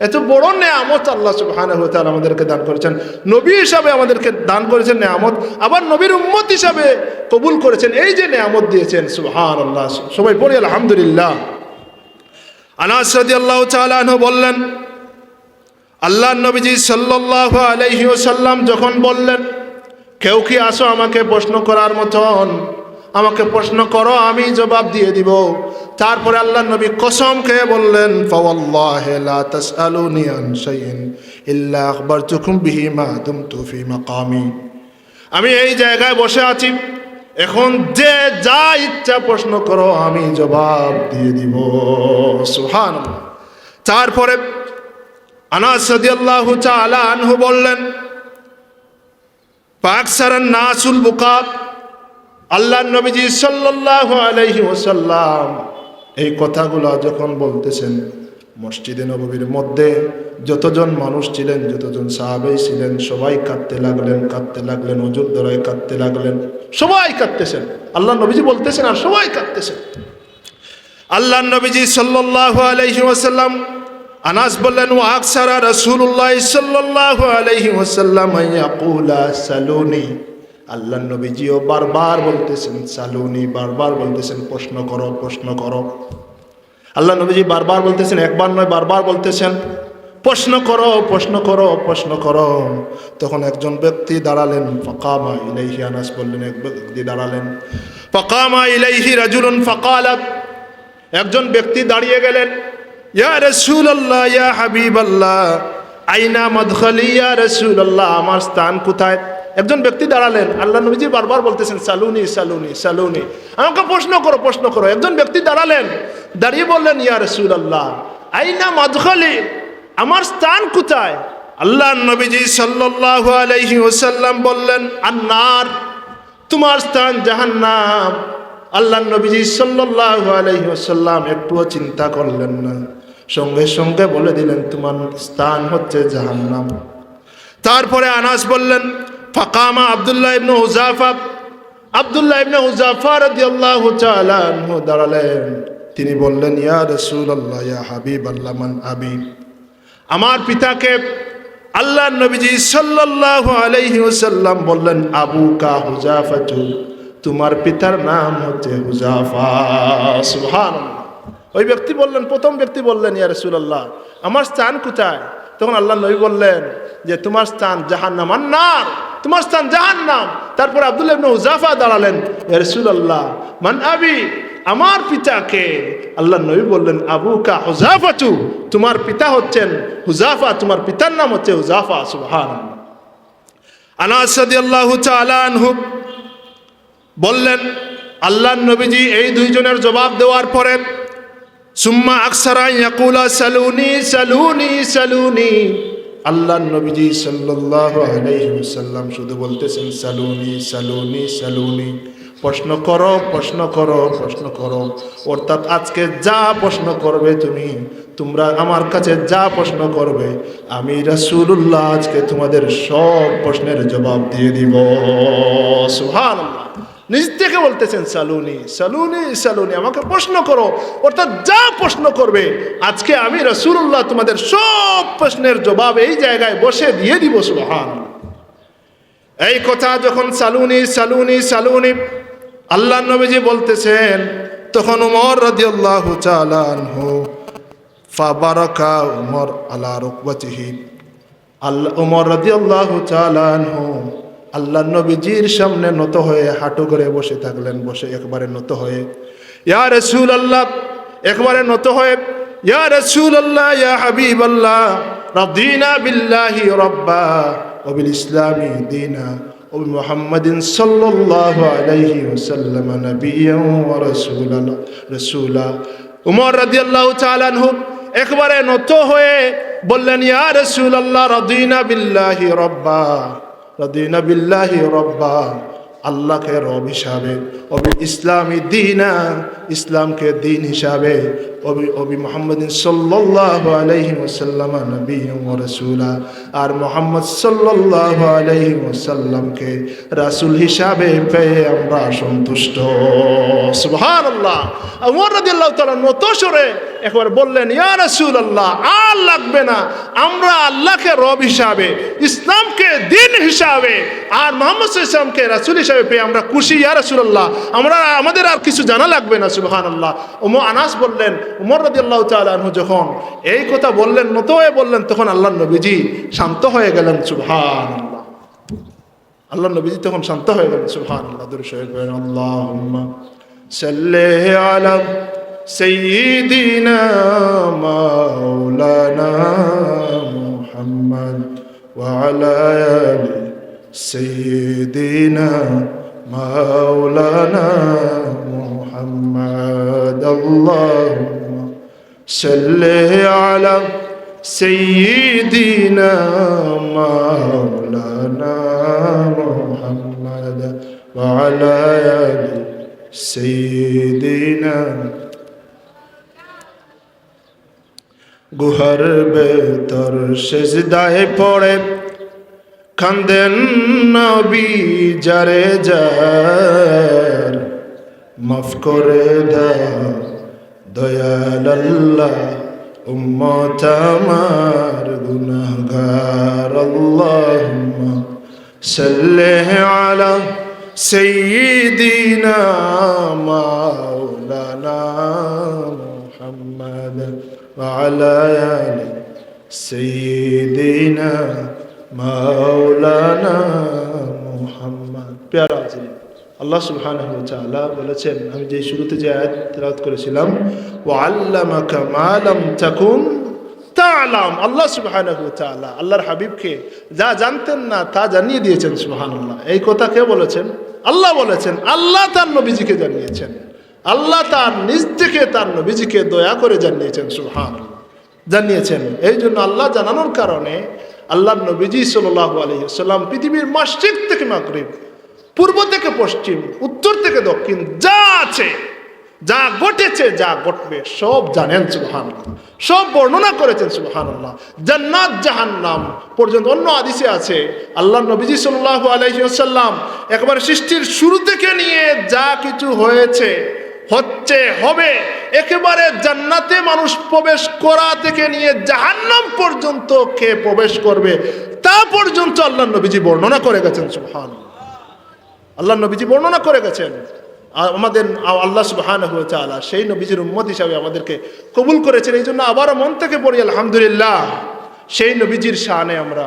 এত বড় নিয়ামত আল্লাহ সুবহানাহু ওয়া তাআলা আমাদেরকে দান করেছেন, নবী হিসাবে আমাদেরকে দান করেছেন নিয়ামত, আবার নবীর উম্মত হিসাবে কবুল করেছেন। এই যে নিয়ামত দিয়েছেন, সুবহানাল্লাহ। সবাই পড়ি আলহামদুলিল্লাহ। আনাস রাদিয়াল্লাহু তাআলা আনহু বললেন, আল্লাহর নবীজি সাল্লাল্লাহু আলাইহি ওয়াসাল্লাম যখন বললেন, কেউ কি আসো আমাকে প্রশ্ন করার মতন, আমাকে প্রশ্ন করো আমি জবাব দিয়ে দিব। তারপরে আল্লাহর নবী কসম খেয়ে বললেন, ফাওয়াল্লাহি লা তাসআলুনি আন শাইইন ইল্লা আখবারতুকুম বিহি মা দুমতু ফি মাকামি। আমি এই জায়গায় বসে আছি, এখন যে যা ইচ্ছা প্রশ্ন করো আমি জবাব দিয়ে দিব। সুবহানাল্লাহ। তারপরে আনাস রাদিয়াল্লাহু তাআলা আনহু বললেন, ফাকসারান নাসুল বুকা। আল্লাহর নবীজি সাল্লাল্লাহু আলাইহি ওয়াসাল্লাম এই কথাগুলো যখন বলতেছেন, মসজিদে নববীর মধ্যে যতজন মানুষ ছিলেন, যতজন সাহাবী ছিলেন, সবাই কাঁদতে লাগলেন, হুজুর ধরায় কাঁদতে লাগলেন, সবাই কাঁদতেছেন। আল্লাহর নবীজি বলতেছেন আর সবাই কাঁদতেছেন। আল্লাহর নবীজি সাল্লাল্লাহু আলাইহি ওয়াসাল্লাম, আনাস বললেন, ওয়া আকসারা রাসূলুল্লাহ সাল্লাল্লাহু আলাইহি ওয়াসাল্লাম ইয়াকুলা সালুনি। আল্লাহর নবীজিও বারবার বলতেছেন সালুনি, বারবার বলতেছেন প্রশ্ন করো, প্রশ্ন করো। আল্লাহ নবীজি বারবার বলতেছেন, একবার নয় বারবার বলতেছেন প্রশ্ন করো, প্রশ্ন করো, প্রশ্ন করো। তখন একজন ব্যক্তি দাঁড়ালেন, ফাকামা ইলাইহি। আনাস বললেন, এক ব্যক্তি দাঁড়ালেন, ফাকামা ইলাইহি রাজুলুন ফাকালাত। একজন ব্যক্তি দাঁড়িয়ে গেলেন, ইয়া রাসূলুল্লাহ, ইয়া হাবিবাল্লাহ, আইনা মাদখালি, ইয়া রাসূলুল্লাহ, আমার স্থান কোথায়? একজন ব্যক্তি দাঁড়ালেন, আল্লাহ নবীজি বারবার বলতেছেন সালুনি, সালুনি, সালুনি, আমাকে প্রশ্ন করো, প্রশ্ন করো। একজন ব্যক্তি দাঁড়ালেন, দাঁড়িয়ে বললেন, ইয়া রাসূলুল্লাহ, আইনা মাদখালি, আমার স্থান কোথায়? আল্লাহ নবীজি সাল্লাল্লাহু আলাইহি ওয়াসাল্লাম বললেন, আন্নার, তোমার স্থান জাহান্নাম। আল্লাহ নবীজি সাল্লাল্লাহু আলাইহি ওয়াসাল্লাম একটুও চিন্তা করলেন না, সঙ্গে সঙ্গে বলে দিলেন, তোমার স্থান হচ্ছে জাহান্নাম। তারপরে আনাস বললেন, ফাকামা আব্দুল্লাহ ইবনে হুযাফা। আব্দুল্লাহ ইবনে হুযাফা রাদিয়াল্লাহু তাআলা আনহু দাঁড়ালেন। তিনি বললেন, ইয়া রাসূলুল্লাহ, ইয়া হাবিবাল্লাহ, মান আবি, আমার পিতাকে। আল্লাহর নবীজি সাল্লাল্লাহু আলাইহি ওয়াসাল্লাম বললেন, আবুকা হুযাফাতু, তোমার পিতার নাম হচ্ছে হুযাফা। সুবহানাল্লাহ। ওই ব্যক্তি বললেন, প্রথম ব্যক্তি বললেন, ইয়া রাসূলুল্লাহ, আমার স্থান কোথায়? তখন আল্লাহ নবী বললেন যে তোমার স্থান জাহান্নাম, আন্নার, তোমার স্থান জাহান্নাম। তারপর আব্দুল্লাহ ইবনে হুযাফা দাঁড়ালেন, ইয়া রাসূলুল্লাহ, মান আবি, আমার পিতাকে। আল্লাহ নবী বললেন, আবুকা হুযাফাতু, তোমার পিতা হচ্ছেন হুযাফা, তোমার পিতার নাম হচ্ছে হুযাফা। সুবহানাল্লাহ। আনাস রাদিয়াল্লাহু তাআলা আনহু বললেন, আল্লাহর নবীজি এই দুইজনের জবাব দেওয়ার পরে সুম্মা আকসারা ইয়াকুলা সালুনি, সালুনি, সালুনি। আল্লাহর নবীজি সাল্লাল্লাহু আলাইহি ওয়াসাল্লাম শুধু বলতেছেন সালুনি, সালুনি, সালুনি, প্রশ্ন করো, প্রশ্ন করো, প্রশ্ন করো। অর্থাৎ আজকে যা প্রশ্ন করবে তোমরা আমার কাছে যা প্রশ্ন করবে আমি রাসূলুল্লাহ আজকে তোমাদের সব প্রশ্নের জবাব দিয়ে দিব। সুবহানাল্লাহ। নিজ থেকে বলতেছেন সালুনি, সালুনি, সালুনি, আমাকে প্রশ্ন করো। অর্থাৎ যা প্রশ্ন করবে আজকে আমি রাসূলুল্লাহ তোমাদের সব প্রশ্নের জবাব এই জায়গায় বসে দিয়ে দিব। সুবহানাল্লাহ। এই কথা যখন সালুনি, সালুনি, সালুনি আল্লাহর নবীজি বলতেছেন, তখন উমর রাদিয়াল্লাহু তাআলা আনহু ফাবারাকা উমর আলা রুকবাতিহি। উমর রাদিয়াল্লাহু তাআলা আনহু আল্লাহর নবীজির সামনে নত হয়ে হাঁটু করে বসে থাকলেন, বসে একবারে নত হয়ে, ইয়া রাসূলুল্লাহ, একবারে নত হয়ে ইয়া রাসূলুল্লাহ ইয়া হাবিবাল্লাহ রাদিনা বিল্লাহি রাব্বা ওয়া বিল ইসলামি দীনা ওয়া বিমুহাম্মাদিন সাল্লাল্লাহু আলাইহি ওয়াসাল্লাম নাবিয়্যান ওয়া রাসূলা। উমর রাদিয়াল্লাহু তাআলা আনহু একবারে নত হয়ে বললেন, ইয়া রাসূলুল্লাহ রাদিনা বিল্লাহি রাব্বা, রাদিনা বিল্লাহি রাব্বা, আল্লাহকে রব হিসাবে, অবি ইসলামী দীনা, ইসলামকে দিন হিসাবে, অবি মুহাম্মাদিন সাল্লাল্লাহু আলাইহি ওয়াসাল্লাম নবিয়্যান ওয়া রাসূলা, আর মুহাম্মদ সাল্লাল্লাহু আলাইহি ওয়াসাল্লামকে রাসূল হিসাবে পেয়ে আমরা সন্তুষ্ট। সুবহানাল্লাহ। ওমর রাদিয়াল্লাহু তাআলা নত স্বরে একবার বললেন, ইয়া রাসূলুল্লাহ, আর লাগবে না, আমরা আল্লাহকে রব হিসাবে, ইসলামকে দিন হিসাবে, আর মুহাম্মদ সাল্লাল্লাহু আলাইহি ওয়াসাল্লামকে রাসূল হিসাবে পেয়ে আমরা খুশি ইয়া রাসূলুল্লাহ, আমাদের আর কিছু জানা লাগবে না। সুবহানাল্লাহ। আনাস বললেন, উমর রাদিয়াল্লাহু তাআলা আনহু যখন এই কথা বললেন, নত হয়ে বললেন, তখন আল্লাহর নবীজি শান্ত হয়ে গেলেন। সুবহানাল্লাহ। আল্লাহর নবীজি তখন শান্ত হয়ে গেলেন। সুবহানাল্লাহ। দরুদ শরীফ পড়েন। আল্লাহুম্মা সাল্লি আলা সাইয়্যিদিনা মাওলানা মুহাম্মদ ওয়া আলা আলি সাইয়্যিদিনা মাওলানা মুহাম্মদ। আল্লাহুম্মা সাল্লি আলা সাইয়্যিদিনা মাওলানা মুহাম্মদ ওয়া আলা আলি সাইয়্যিদিনা। গুহার ভেতর সেজদায় পড়ে কান্দেন নবী যারে যার, মাফ করে দাও দয়াল আল্লাহ উম্মত আমার গুনাহগার। আল্লাহুম্মা সাল্লি আলা সাইয়্যিদিনা মাওলানা মুহাম্মদ ওয়া আলা আলি সাইয়্যিদিনা মাওলানা মুহাম্মদ। প্যারা আছে আল্লাহ সুবহানাহু ওয়া তাআলা বলেছেন, আমি যে শুরুতে যে আয়াত তেলাওয়াত করেছিলাম, ওয়া আল্লামাকা মা লাম তাকুন তা'লাম, আল্লাহ সুবহানাহু ওয়া তাআলা আল্লাহর হাবিবকে যা জানতেন না তা জানিয়ে দিয়েছেন। সুবহানাল্লাহ। এই কথা কে বলেছেন? আল্লাহ বলেছেন। আল্লাহ তার নবীজিকে জানিয়েছেন। আল্লাহ তার নিজ থেকে তার নবীজিকে দয়া করে জানিয়েছেন। সুবহানাল্লাহ। জানিয়েছেন। এই জন্য আল্লাহ জানানোর কারণে আল্লাহর নবীজি সাল্লাল্লাহু আলাইহি ওয়াসাল্লাম পৃথিবীর মাশরিক থেকে মাগরিব, পূর্ব থেকে পশ্চিম, উত্তর থেকে দক্ষিণ, যা আছে, যা ঘটেছে, যা ঘটবে সব জানেন। সুবহানাল্লাহ। সব বর্ণনা করেছেন। সুবহানাল্লাহ। জান্নাত জাহান্নাম পর্যন্ত অন্য হাদিসে আছে, আল্লাহর নবীজি সাল্লাল্লাহু আলাইহি ওয়াসাল্লাম একবার সৃষ্টির শুরু থেকে নিয়ে যা কিছু হয়েছে, হচ্ছে, হবে, একেবারে জান্নাতে মানুষ প্রবেশ করা থেকে নিয়ে জাহান্নাম পর্যন্ত কে প্রবেশ করবে তা পর্যন্ত আল্লাহর নবীজি বর্ণনা করে গেছেন। সুবহানাল্লাহ। আল্লাহর নবীজি বর্ণনা করে গেছেন। আমাদের আল্লাহ সুবহানাহু ওয়া তাআলা সেই নবীজির উম্মত হিসাবে আমাদেরকে কবুল করেছেন। এই জন্য আবারও মন থেকে পড়ি আলহামদুলিল্লাহ। সেই নবীজির শানে আমরা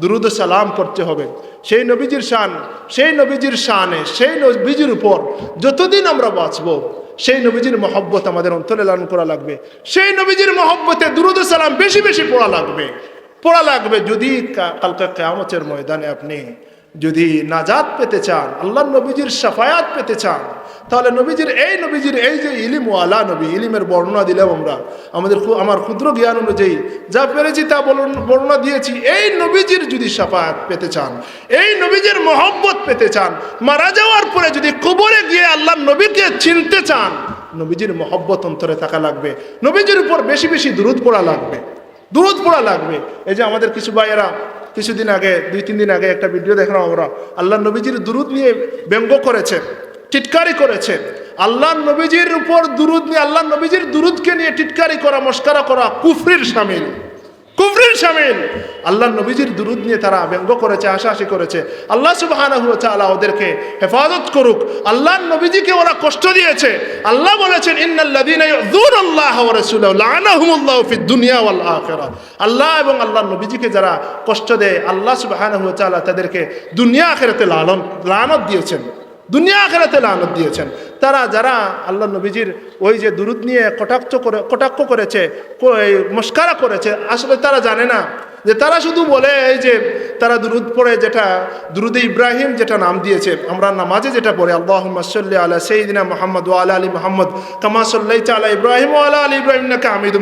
দুরুদ ও সালাম করতে হবে। সেই নবীজির শান, সেই নবীজির শানে, সেই নবীজির উপর যতদিন আমরা বাঁচব, সেই নবীজির মহব্বত আমাদের অন্তরে লালন করা লাগবে। সেই নবীজির মহব্বতে দুরুদ ও সালাম বেশি বেশি পড়া লাগবে। যদি কালকে কিয়ামতের ময়দানে আপনি যদি নাজাত পেতে চান, আল্লাহর নবীজির শাফায়াত পেতে চান, তাহলে নবীজির এই যে ইলিম ওয়ালা নবী, ইলিমের বর্ণনা দিলাম আমরা, আমার ক্ষুদ্র জ্ঞান অনুযায়ী যা পেরেছি তা বর্ণনা দিয়েছি। এই নবীজির যদি শাফায়াত পেতে চান, এই নবীজির মহব্বত পেতে চান, মারা যাওয়ার পরে যদি কবরে গিয়ে আল্লাহর নবীকে চিনতে চান, নবীজির মহব্বত অন্তরে থাকা লাগবে। নবীজির উপর বেশি বেশি দুরূদ পড়া লাগবে। এই যে আমাদের কিছু ভাইয়েরা কিছুদিন আগে, 2-3 দিন আগে একটা ভিডিও দেখলাম আমরা, আল্লাহর নবীজির দুরূদ নিয়ে ব্যঙ্গ করেছে, টিটকারি করেছে। আল্লাহর নবীজির উপর দুরূদ নিয়ে, আল্লাহর নবীজির দুরূদকে নিয়ে টিটকারি করা, মস্করা করা কুফরির শামিল। আল্লাহর নবীজির দুরূদ নিয়ে তারা ব্যঙ্গ করেছে, হাসাহাসি করেছে। আল্লাহ সুবহানাহু ওয়া তাআলা ওদেরকে হেফাজত করুক। আল্লাহর নবীজিকে ওরা কষ্ট দিয়েছে। আল্লাহ বলেছেন, ইন্নাল্লাযীনা ইউযুনাল্লাহা ওয়া রাসূলাহু লাআনাহুমুল্লাহু ফিদ দুনিয়া ওয়াল আখিরাহ। আল্লাহ এবং আল্লাহর নবীজিকে যারা কষ্ট দেয়, আল্লাহ সুবহানাহু ওয়া তাআলা তাদেরকে দুনিয়া আখিরাতে লানত দিয়েছেন। তারা যারা আল্লাহ নবীজির ওই যে দুরুদ নিয়ে কটাক্ষ করেছে, মস্কারা করেছে, আসলে তারা জানে না যে তারা শুধু বলে এই যে তারা দুরুদ পড়ে, যেটা দুরুদে ইব্রাহিম যেটা নাম দিয়েছে, আমরা নামাজে যেটা পড়ে আল্লাহুম্মা সাল্লি আলা সাইয়্যিদিনা মুহাম্মদ ওয়া আলা আলি মুহাম্মদ কামা সাল্লাইতা আলা ইব্রাহিম ওয়া আলা আলি ইব্রাহিম ইন্নাকা হামিদুম